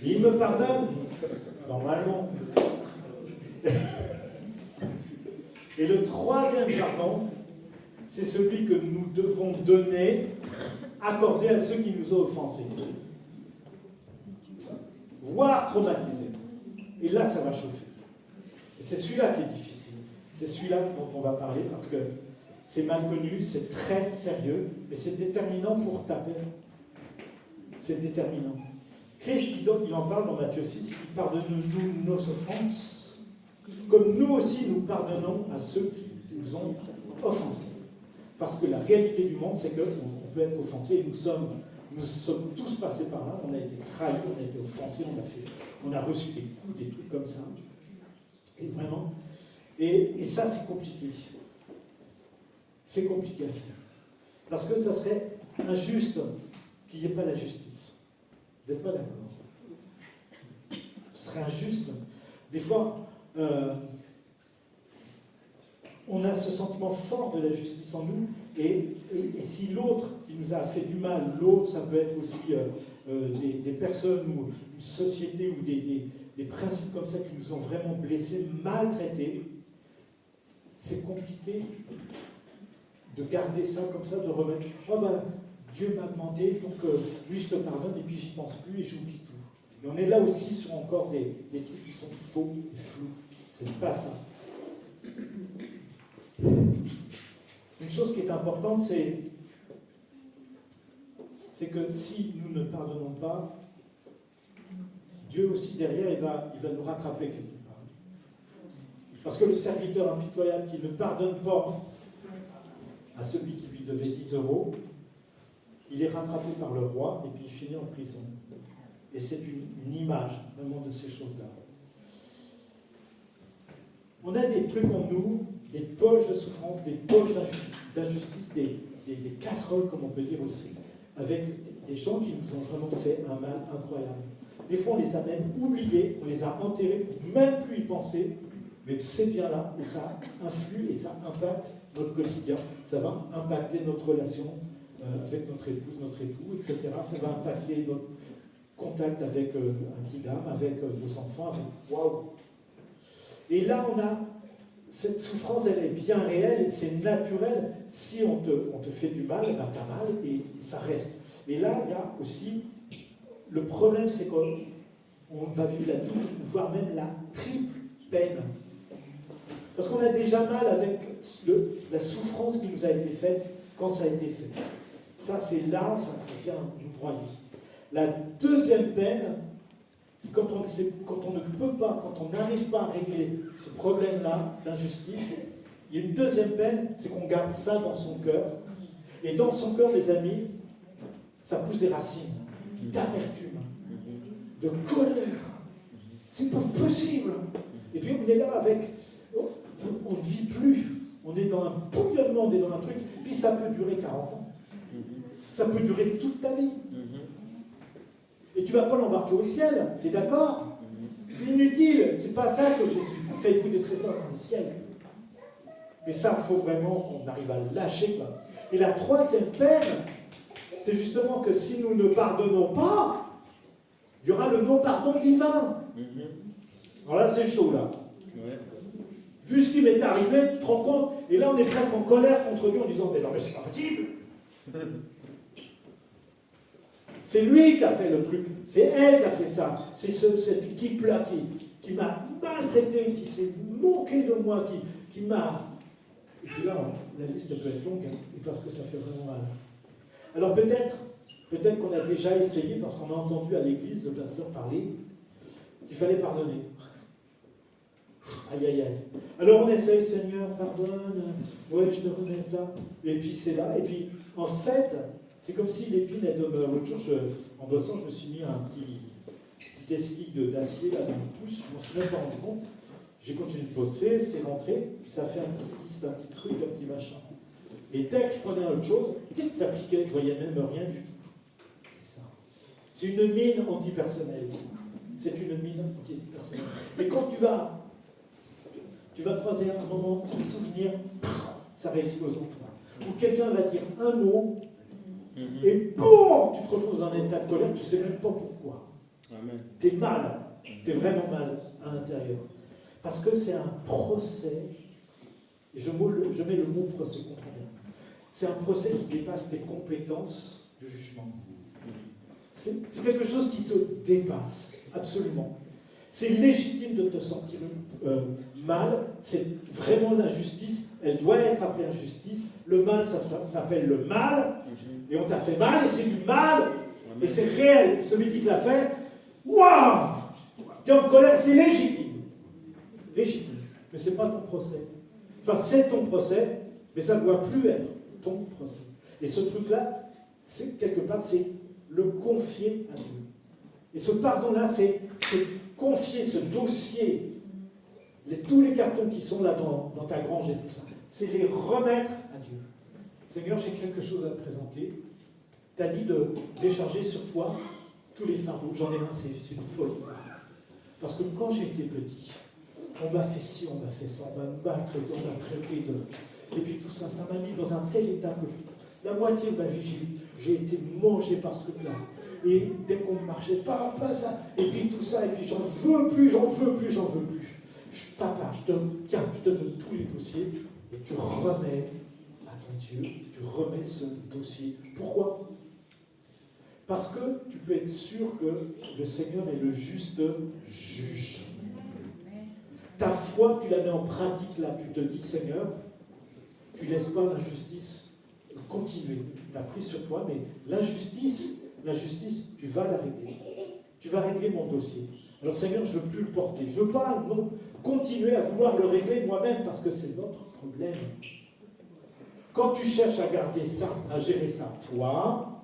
Speaker 1: Il me pardonne, normalement. Et le troisième pardon, c'est celui que nous devons donner, accorder à ceux qui nous ont offensés. Voire traumatisés. Et là, ça va chauffer. Et c'est celui-là qui est difficile. C'est celui-là dont on va parler parce que c'est mal connu, c'est très sérieux, mais c'est déterminant pour ta paix. C'est déterminant. Christ, il en parle dans Matthieu 6, il pardonne-nous nos offenses, comme nous aussi nous pardonnons à ceux qui nous ont offensés. Parce que la réalité du monde, c'est qu'on peut être offensé et nous sommes tous passés par là, on a été trahis, on a été offensés, on a reçu des coups, des trucs comme ça. Et vraiment, et ça c'est compliqué. C'est compliqué à faire. Parce que ça serait injuste qu'il n'y ait pas la justice. Vous n'êtes pas d'accord? Ce serait injuste. Des fois, on a ce sentiment fort de la justice en nous, et si l'autre qui nous a fait du mal, l'autre, ça peut être aussi des personnes ou une société ou des principes comme ça qui nous ont vraiment blessés, maltraités, c'est compliqué de garder ça comme ça, de remettre « Oh ben, Dieu m'a demandé, donc oui, je te pardonne, et puis j'y pense plus, et j'oublie tout. » Et on est là aussi sur encore des trucs qui sont faux et flous. C'est pas ça. Une chose qui est importante, c'est que si nous ne pardonnons pas, Dieu aussi derrière, il va nous rattraper quelque part. Parce que le serviteur impitoyable qui ne pardonne pas à celui qui lui devait 10 €, il est rattrapé par le roi et puis il finit en prison. Et c'est une image vraiment de ces choses-là. On a des trucs en nous, des poches de souffrance, des poches d'injustice, des casseroles, comme on peut dire aussi, avec des gens qui nous ont vraiment fait un mal incroyable. Des fois, on les a même oubliés, on les a enterrés, même plus y penser, mais c'est bien là, et ça influe et ça impacte notre quotidien, ça va impacter notre relation avec notre épouse, notre époux, etc. Ça va impacter notre contact avec un kidam, avec nos enfants, avec waouh. Et là, on a cette souffrance, elle est bien réelle, c'est naturel. Si on te fait du mal, ben t'as mal et ça reste. Et là, il y a aussi le problème, c'est qu'on va vivre la double, voire même la triple peine. Parce qu'on a déjà mal avec la souffrance qui nous a été faite quand ça a été fait. Ça, c'est là, ça vient du broyer. La deuxième peine, c'est quand on ne peut pas, quand on n'arrive pas à régler ce problème-là d'injustice, il y a une deuxième peine, c'est qu'on garde ça dans son cœur. Et dans son cœur, les amis, ça pousse des racines d'amertume, de colère. C'est pas possible. Et puis on est là avec, on ne vit plus. On est dans un bouillonnement, on est dans un truc, puis ça peut durer 40 ans. Ça peut durer toute ta vie. Et tu ne vas pas l'embarquer au ciel, tu es d'accord? C'est inutile, c'est pas ça que Jésus. Faites-vous des trésors dans le ciel. Mais ça, il faut vraiment qu'on arrive à le lâcher, quoi. Et la troisième peine, c'est justement que si nous ne pardonnons pas, il y aura le non-pardon divin. Alors là, c'est chaud, là. Vu ce qui m'est arrivé, tu te rends compte, et là, on est presque en colère contre Dieu en disant, mais non, mais c'est pas possible.
Speaker 12: C'est lui qui a fait le truc, c'est elle qui a fait ça, c'est cette équipe-là qui m'a maltraité, qui s'est moqué de moi, qui m'a... Et puis là, la liste peut être longue, hein, parce que ça fait vraiment mal. Alors peut-être qu'on a déjà essayé, parce qu'on a entendu à l'église le pasteur parler, qu'il fallait pardonner. Aïe, aïe, aïe. Alors on essaye, Seigneur, pardonne, ouais, je te remets ça. Et puis c'est là. Et puis, en fait, c'est comme si l'épine, elle demeure. L'autre jour, en bossant, je me suis mis un petit esquille d'acier là dans le pouce. Je m'en suis même pas rendu compte. J'ai continué de bosser, c'est rentré, puis ça fait un petit truc, un petit machin. Et dès que je prenais autre chose, ça piquait, je voyais même rien du tout. C'est ça. C'est une mine antipersonnelle. C'est une mine antipersonnelle. Et quand tu vas croiser un moment, un souvenir, ça réexplose en toi. Ou quelqu'un va dire un mot, et boum, tu te retrouves dans un état de colère, tu ne sais même pas pourquoi. Tu es mal, tu es vraiment mal à l'intérieur. Parce que c'est un procès, et je mets le mot procès, comprends bien. C'est un procès qui dépasse tes compétences de jugement. C'est quelque chose qui te dépasse, absolument. C'est légitime de te sentir mal, c'est vraiment l'injustice, elle doit être appelée injustice. Le mal, ça s'appelle le mal, et on t'a fait mal, et c'est du mal, et c'est réel. Celui qui te l'a fait, waouh, tu es en colère, c'est légitime. Légitime, mais ce n'est pas ton procès. Enfin, c'est ton procès, mais ça ne doit plus être ton procès. Et ce truc-là, c'est quelque part, c'est le confier à Dieu. Et ce pardon-là, c'est confier ce dossier, tous les cartons qui sont là dans ta grange et tout ça, c'est les remettre à Dieu. Seigneur, j'ai quelque chose à te présenter. Tu as dit de décharger sur toi tous les fardeaux. J'en ai un, c'est une folie. Parce que quand j'étais petit, on m'a fait ci, on m'a fait ça, on m'a maltraité, on m'a traité de... Et puis tout ça, ça m'a mis dans un tel état que la moitié de ma vie, j'ai été mangé par ce truc-là. Et dès qu'on me marchait, pas ça, et puis tout ça, et puis j'en veux plus. Papa, je te donne tous les dossiers, et tu remets à ton Dieu, tu remets ce dossier. Pourquoi ? Parce que tu peux être sûr que le Seigneur est le juste juge. Ta foi, tu la mets en pratique là. Tu te dis, Seigneur, tu ne laisses pas l'injustice continuer. Tu as pris sur toi, mais l'injustice, tu vas la régler. Tu vas régler mon dossier. Alors Seigneur, je ne veux plus le porter. Je ne veux pas continuer à vouloir le régler moi-même parce que c'est notre problème. Quand tu cherches à garder ça, à gérer ça, toi,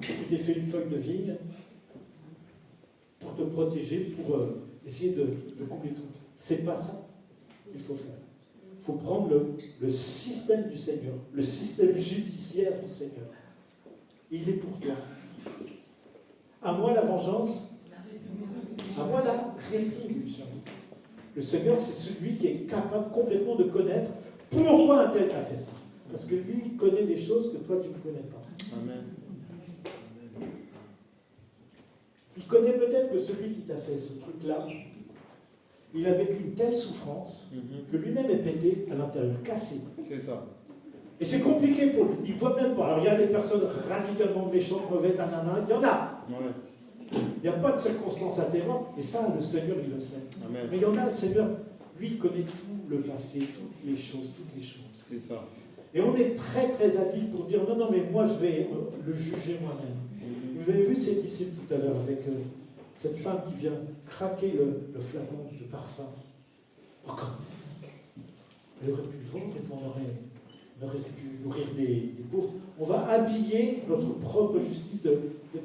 Speaker 12: tu t'es fait une feuille de vigne pour te protéger, pour essayer de combler tout. C'est pas ça qu'il faut faire. Il faut prendre le système du Seigneur, le système judiciaire du Seigneur. Il est pour toi. À moi la vengeance, à moi la rétribution. Le Seigneur, c'est celui qui est capable complètement de connaître pourquoi un tel t'a fait ça. Parce que lui, il connaît les choses que toi, tu ne connais pas.
Speaker 10: Amen.
Speaker 12: Il connaît peut-être que celui qui t'a fait ce truc-là, il a vécu une telle souffrance que lui-même est pété à l'intérieur, cassé.
Speaker 10: C'est ça.
Speaker 12: Et c'est compliqué pour lui. Il ne voit même pas. Alors il y a des personnes radicalement méchantes, mauvaises, nanana, il y en a.
Speaker 10: Ouais.
Speaker 12: Il n'y a pas de circonstances atténuantes, et ça, le Seigneur, il le sait.
Speaker 10: Amen.
Speaker 12: Mais il y en a, le Seigneur, lui, il connaît tout le passé, toutes les choses.
Speaker 10: C'est ça.
Speaker 12: Et on est très, très habile pour dire, non, mais moi, je vais le juger moi-même. Vous avez vu ces disciples tout à l'heure avec cette femme qui vient craquer le flacon de parfum. Oh, quand même. Elle aurait pu le vendre et puis on aurait pu nourrir des pauvres. On va habiller notre propre justice de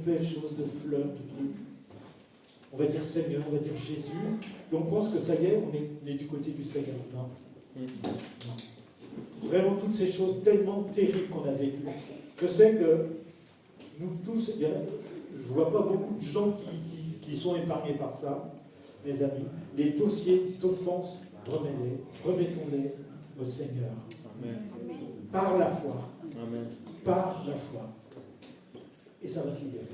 Speaker 12: belles choses, de fleurs, de trucs. On va dire Seigneur, on va dire Jésus, et on pense que ça y est, on est du côté du Seigneur. Non. Non. Vraiment, toutes ces choses tellement terribles qu'on a vécues. Je sais que nous tous, je ne vois pas beaucoup de gens qui sont épargnés par ça, mes amis. Les dossiers d'offense, remettons-les au Seigneur.
Speaker 10: Amen.
Speaker 12: Par la foi.
Speaker 10: Amen.
Speaker 12: Par la foi. Et ça va te libérer.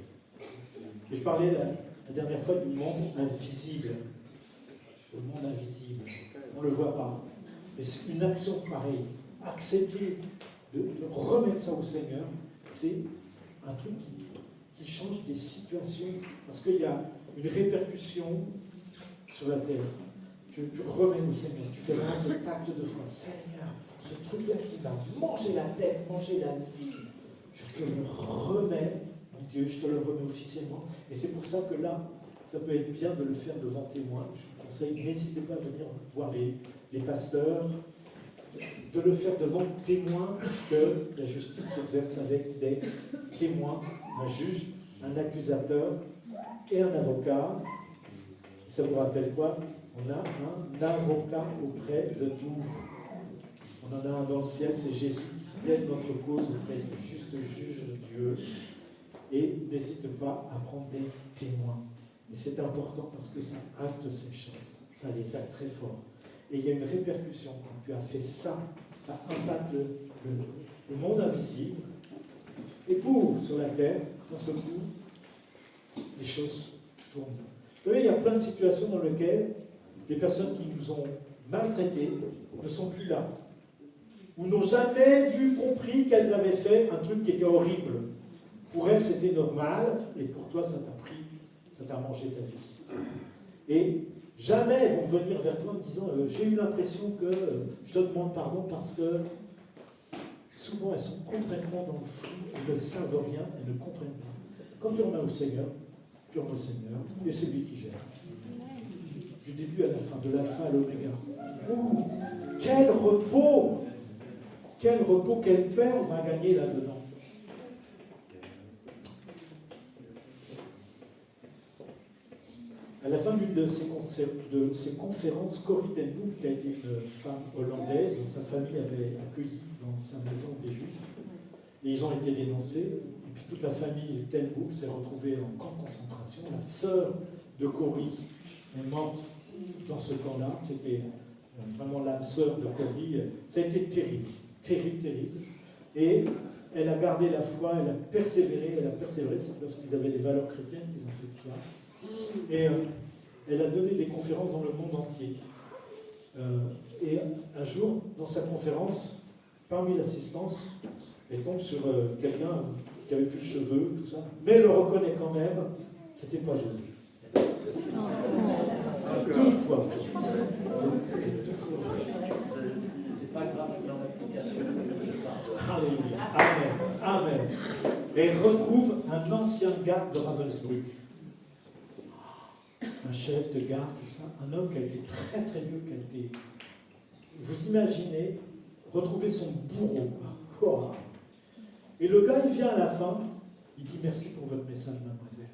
Speaker 12: Et je parlais la dernière fois du monde invisible. Le monde invisible. On ne le voit pas. Mais c'est une action pareille. Accepter de remettre ça au Seigneur, c'est un truc qui change des situations, parce qu'il y a une répercussion sur la terre. Tu remets au Seigneur, tu fais vraiment cet acte de foi. Seigneur, ce truc-là qui va manger la tête, manger la vie, je te le remets, mon Dieu, je te le remets officiellement. Et c'est pour ça que là, ça peut être bien de le faire devant témoins. Je vous conseille, n'hésitez pas à venir voir les pasteurs, de le faire devant témoins, parce que la justice s'exerce avec des témoins, un juge, un accusateur et un avocat. Ça vous rappelle quoi? On a un avocat auprès de nous. On en a un dans le ciel, c'est Jésus qui plaide notre cause auprès du juste juge de Dieu. Et n'hésite pas à prendre des témoins. Et c'est important parce que ça acte ces choses. Ça les acte très fort. Et il y a une répercussion. Quand tu as fait ça, ça impacte le monde invisible. Et pour sur la terre, dans ce coup, les choses tournent. Vous savez, il y a plein de situations dans lesquelles les personnes qui nous ont maltraités ne sont plus là. Ou n'ont jamais compris qu'elles avaient fait un truc qui était horrible. Pour elles, c'était normal, et pour toi, ça t'a mangé ta vie. Et jamais elles vont venir vers toi en disant j'ai eu l'impression que je te demande pardon parce que souvent elles sont complètement dans le flou, elles ne savent rien, elles ne comprennent pas. Quand tu remets au Seigneur, et c'est lui qui gère. Du début à la fin, de l'alpha à l'oméga. Oh, quel repos! Quel repos, quelle paix on va gagner là-dedans. À la fin d'une de ces conférences, Corrie ten Boom, qui a été une femme hollandaise, sa famille avait accueilli dans sa maison des Juifs, et ils ont été dénoncés, et puis toute la famille ten Boom s'est retrouvée en camp de concentration. La sœur de Corrie est morte dans ce camp-là, c'était vraiment l'âme sœur de Corrie. Ça a été terrible, terrible, terrible. Et elle a gardé la foi, elle a persévéré, c'est parce qu'ils avaient des valeurs chrétiennes qu'ils ont fait cela. Et elle a donné des conférences dans le monde entier. Et un jour, dans sa conférence, parmi l'assistance, elle tombe sur quelqu'un qui avait plus de cheveux, tout ça, mais elle le reconnaît quand même, c'était pas Jésus. Deux fois. C'est deux fois.
Speaker 5: C'est pas grave, je dans l'application.
Speaker 12: Alléluia. Amen. Amen. Et elle retrouve un ancien garde de Ravensbrück. Un chef de garde, tout ça, un homme qui a été très très vieux, qui a été... Vous imaginez retrouver son bourreau. Oh. Et le gars, il vient à la fin, il dit merci pour votre message, mademoiselle.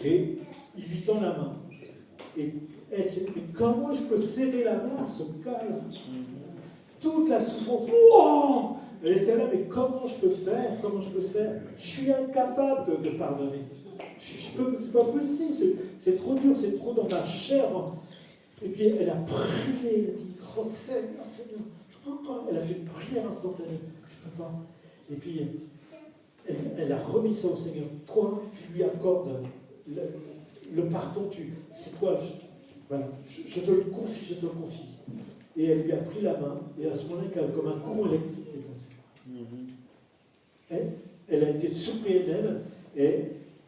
Speaker 12: Et il lui tend la main. Et elle s'est dit, mais comment je peux serrer la main à ce gars-là? Toute la souffrance, wow. Elle était là, mais comment je peux faire? Je suis incapable de pardonner. C'est pas possible, c'est trop dur, c'est trop dans ma chair. Et puis elle a prié, elle a dit, oh Seigneur, je peux pas. Elle a fait une prière instantanée, je peux pas. Et puis elle a remis ça au Seigneur. Toi, tu lui accordes le pardon, c'est toi, je te le confie, Et elle lui a pris la main, et à ce moment-là, comme un courant électrique est passé. Elle a été surprise d'elle, et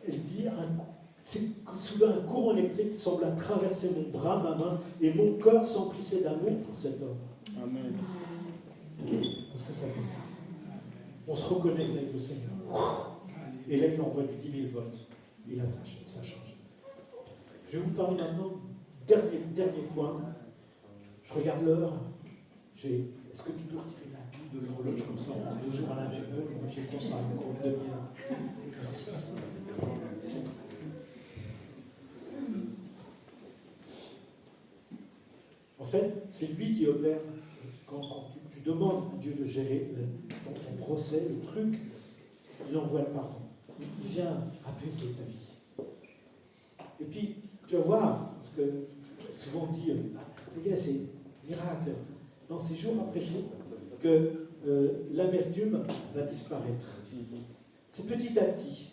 Speaker 12: elle dit, soudain un courant électrique semble traverser mon bras, ma main, et mon cœur s'emplissait d'amour pour cet homme. Amen. Parce que ça fait ça. On se reconnecte avec le Seigneur. Et là, il envoie du 10 000 volts. Et là, ça change. Je vais vous parler maintenant, dernier point. Je regarde l'heure. Est-ce que tu peux retirer la boule de l'horloge comme ça? On est toujours à la même heure. Moi, j'ai le temps par une demi-heure. Merci. En fait, c'est lui qui opère. Quand tu demandes à Dieu de gérer ton procès, le truc, il envoie le pardon. Il vient apaiser ta vie. Et puis, tu vas voir, parce que souvent on dit, c'est miracle. Non, c'est jour après jour que l'amertume va disparaître. C'est petit à petit,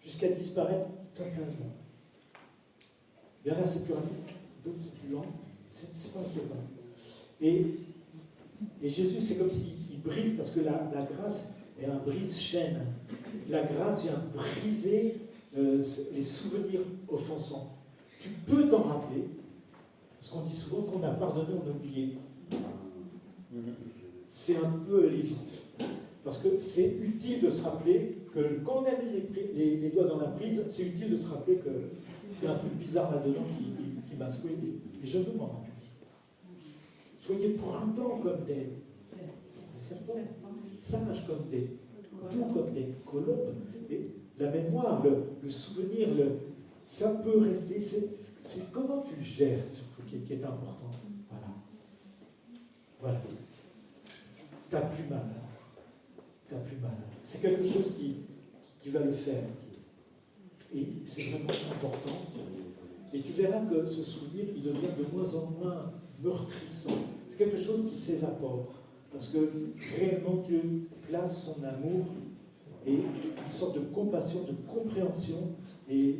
Speaker 12: jusqu'à disparaître totalement. Il y en a, c'est plus rapide, d'autres, c'est plus lent. C'est pas inquiétant. Et Jésus, c'est comme s'il brise, parce que la grâce est un brise-chaîne. La grâce vient briser les souvenirs offensants. Tu peux t'en rappeler, parce qu'on dit souvent qu'on a pardonné, on a oublié. C'est un peu aller vite. Parce que c'est utile de se rappeler que quand on a mis les doigts dans la prise, c'est utile de se rappeler qu'il y a un truc bizarre là-dedans qui m'a secoué. Et je veux m'en rappeler. Soyez prudents comme des serpents, sages comme des doux comme des colombes. Et la mémoire, le souvenir, ça peut rester. C'est comment tu le gères, surtout, qui est important. Voilà. T'as plus mal. C'est quelque chose qui va le faire. Et c'est vraiment important. Et tu verras que ce souvenir, il devient de moins en moins meurtrissant. C'est quelque chose qui s'évapore. Parce que réellement, Dieu place son amour et une sorte de compassion, de compréhension, et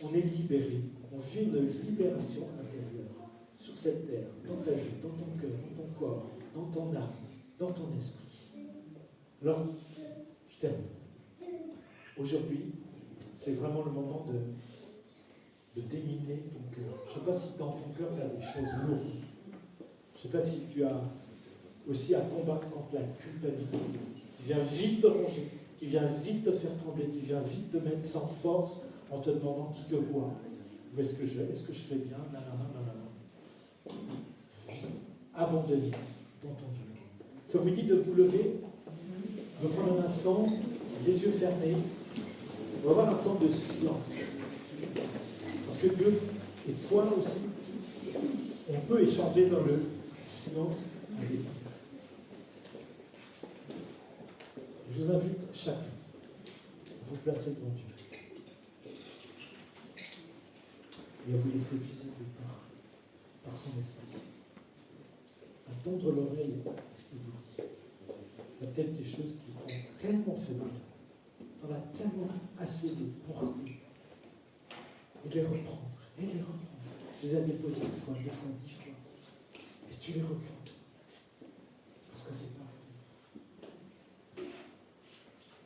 Speaker 12: on est libéré. On vit une libération intérieure sur cette terre, dans ta vie, dans ton cœur, dans ton corps, dans ton âme, dans ton esprit. Alors, je termine. Aujourd'hui, c'est vraiment le moment de déminer ton cœur. Je ne sais pas si dans ton cœur, tu as des choses lourdes. Je ne sais pas si tu as aussi à combattre contre la culpabilité, qui vient vite te ronger, qui vient vite te faire trembler, qui vient vite te mettre sans force en te demandant qui que quoi. Où est-ce que je vais? Est-ce que je fais bien? Abandonnez dans ton Dieu. Ça vous dit de vous lever, de prendre un instant, les yeux fermés. On va avoir un temps de silence. Parce que Dieu et toi aussi, on peut échanger dans le silence avec Dieu. Je vous invite chacun à vous placer devant Dieu et à vous laisser visiter par son esprit. À tendre l'oreille à ce qu'il vous dit. Il y a peut-être des choses qui t'ont tellement fait mal. On a tellement assez de porter et de les reprendre, Tu les as déposées une fois, 2 fois, 10 fois. Et tu les reprends. Parce que c'est pas.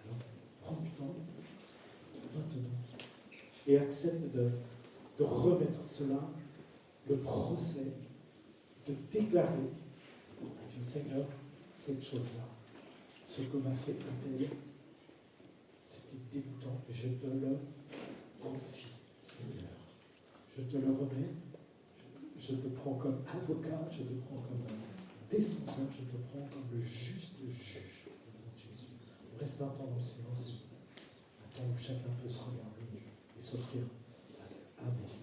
Speaker 12: Alors, prends du temps, maintenant, et accepte de remettre cela, le procès, de déclarer à Dieu, Seigneur, cette chose-là, ce que m'a fait un tel, c'était dégoûtant, et je te le confie, Seigneur. Je te le remets, je te prends comme avocat, je te prends comme défenseur, je te prends comme le juste juge de Jésus. On reste un temps dans le silence, un temps où chacun peut se regarder et s'offrir à Dieu. Amen.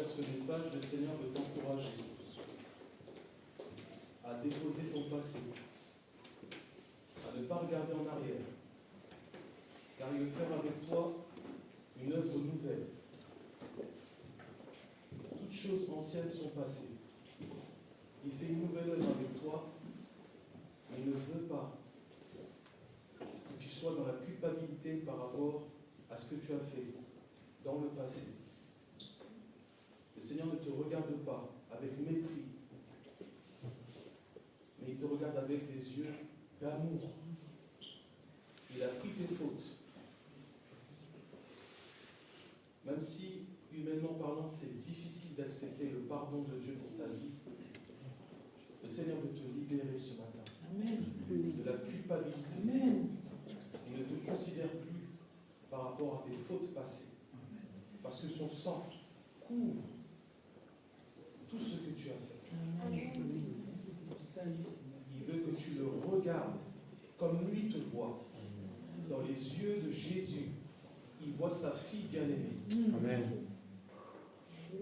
Speaker 13: Ce message, le Seigneur veut t'encourager à déposer ton passé, à ne pas regarder en arrière, car il veut faire avec toi une œuvre nouvelle. Toutes choses anciennes sont passées. Il fait une nouvelle œuvre avec toi, mais il ne veut pas que tu sois dans la culpabilité par rapport à ce que tu as fait dans le passé. Le Seigneur ne te regarde pas avec mépris, regarde avec des yeux d'amour. Il a pris tes fautes. Même si, humainement parlant, c'est difficile d'accepter le pardon de Dieu pour ta vie, le Seigneur veut te libérer ce matin.
Speaker 7: Amen.
Speaker 13: De la culpabilité.
Speaker 7: Amen.
Speaker 13: Il ne te considère plus par rapport à tes fautes passées. Parce que son sang couvre tout ce que tu as fait.
Speaker 7: Amen.
Speaker 13: Il veut que tu le regardes comme lui te voit. Dans les yeux de Jésus, il voit sa fille bien-aimée.
Speaker 10: Amen.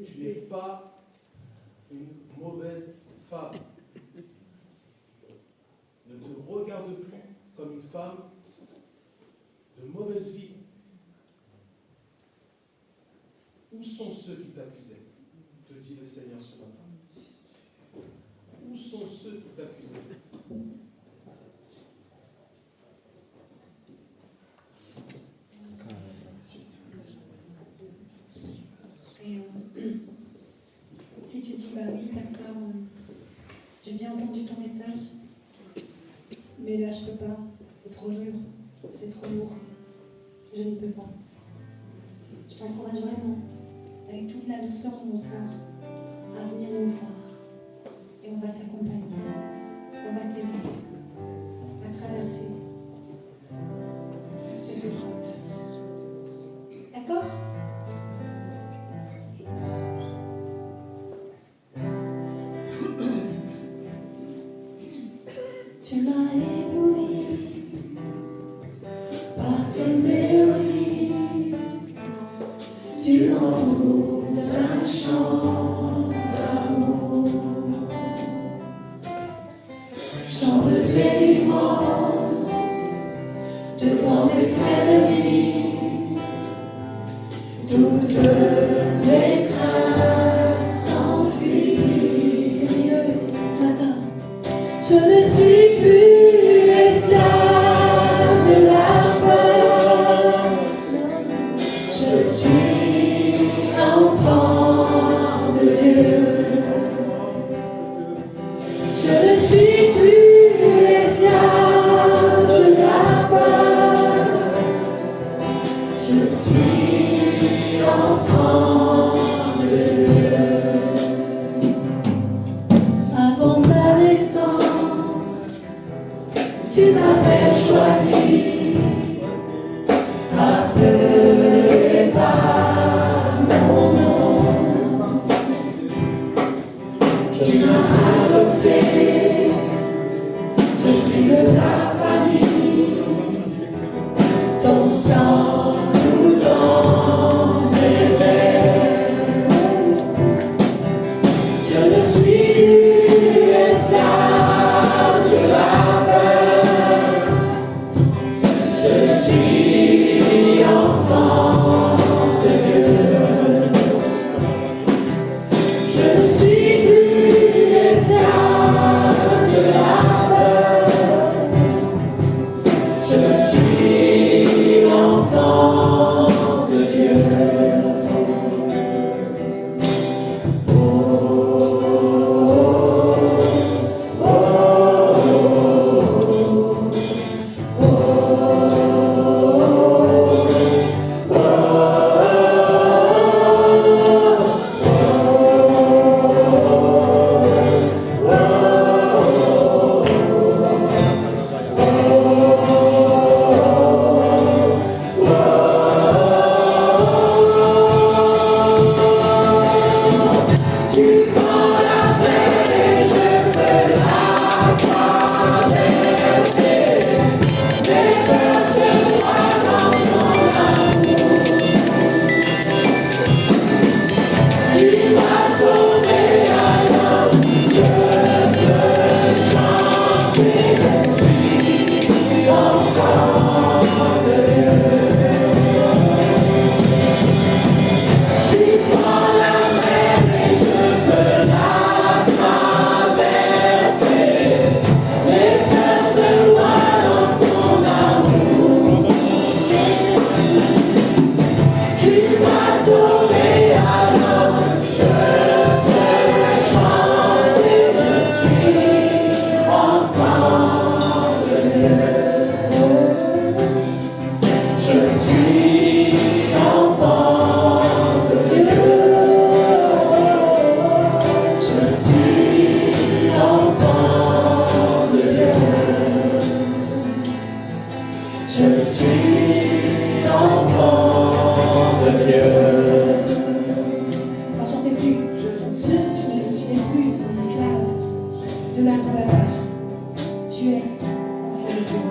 Speaker 13: Tu n'es pas une mauvaise femme. Ne te regarde plus comme une femme de mauvaise vie. Où sont ceux qui t'accusaient? Te dit le Seigneur ce matin. Où sont ceux qui t'accusaient?
Speaker 3: Et si tu dis, bah oui, pasteur, j'ai bien entendu ton message, mais là je peux pas, c'est trop dur, c'est trop lourd, je ne peux pas. Je t'encourage vraiment, avec toute la douceur de mon cœur, à venir nous voir. Et on va t'accompagner, on va t'aider à traverser cette épreuve. D'accord ? Tu m'as ébloui par tes mélodies, tu m'entoures d'un chant d'amour, chant de délivrance devant des ennemis, toutes mes craintes s'enfuient. C'est mieux ce matin. Je ne suis plus esclave de la peur. Je suis enfant de Dieu. Je ne suis plus esclave de la peur. Je suis enfant de
Speaker 2: Je suis enfant de Dieu.
Speaker 3: On chantait plus. Tu n'es plus esclave de la peur. Tu es enfant de Dieu.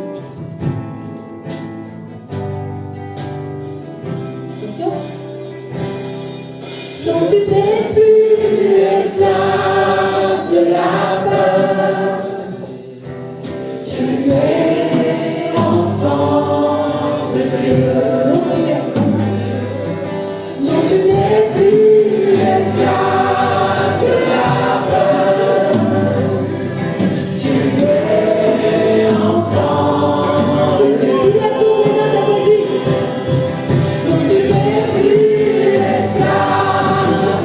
Speaker 3: Attention.
Speaker 2: Non, tu n'es plus esclave de la peur. Tu es enfant de Dieu. Non, tu n'es plus esclave de la peur. Tu es enfant de Dieu. Non, tu n'es plus esclave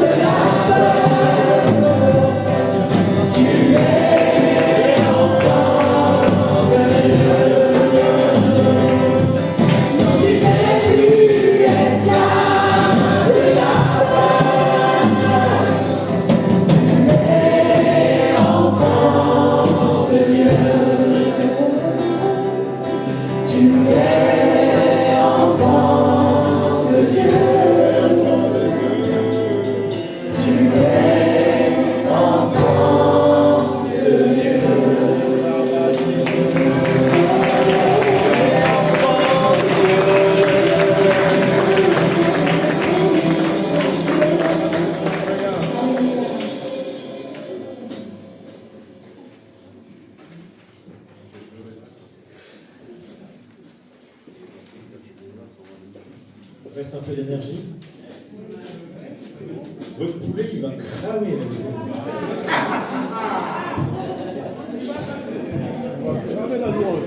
Speaker 2: de la peur. Tu es enfant de Dieu. Non, tu n'es plus esclave de la peur. Tu es enfant de Dieu. Tu es enfant de Dieu. Tu es enfant de Dieu.
Speaker 1: Il reste un peu d'énergie. Votre poulet, il va cramer.
Speaker 10: Cramer la louange.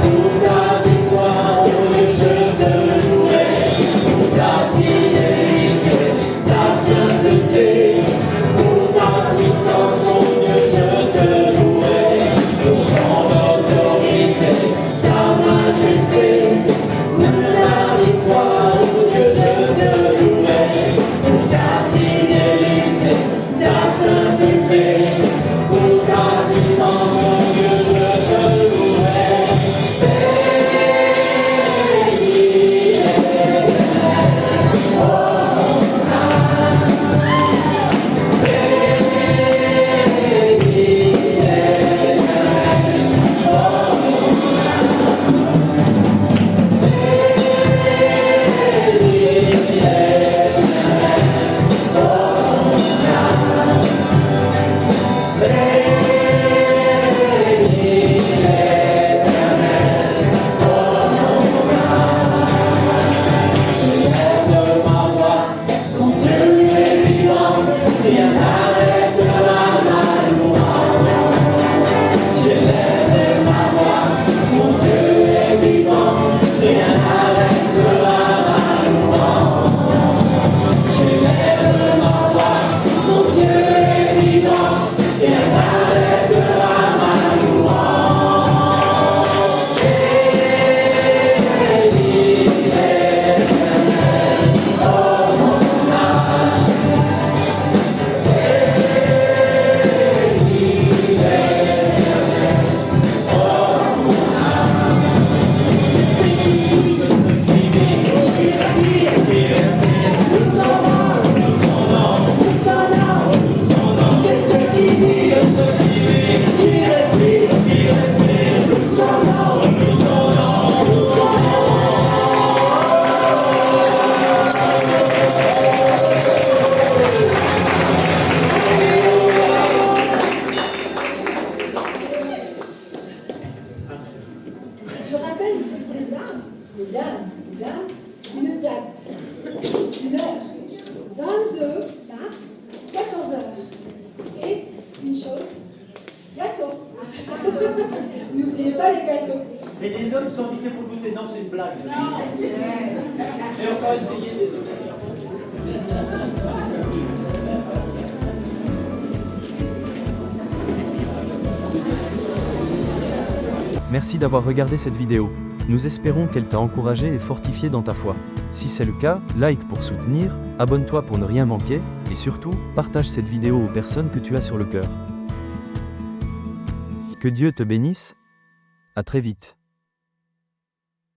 Speaker 2: Pour ta victoire, je te louerai.
Speaker 3: bien, une date, une heure, 22 mars, 14h. Et une chose, gâteau. N'oubliez pas les gâteaux.
Speaker 5: Mais les hommes sont invités pour goûter. Non, c'est une blague. J'ai encore essayé, désolé.
Speaker 14: Merci d'avoir regardé cette vidéo. Nous espérons qu'elle t'a encouragé et fortifié dans ta foi. Si c'est le cas, like pour soutenir, abonne-toi pour ne rien manquer, et surtout, partage cette vidéo aux personnes que tu as sur le cœur. Que Dieu te bénisse. À très vite.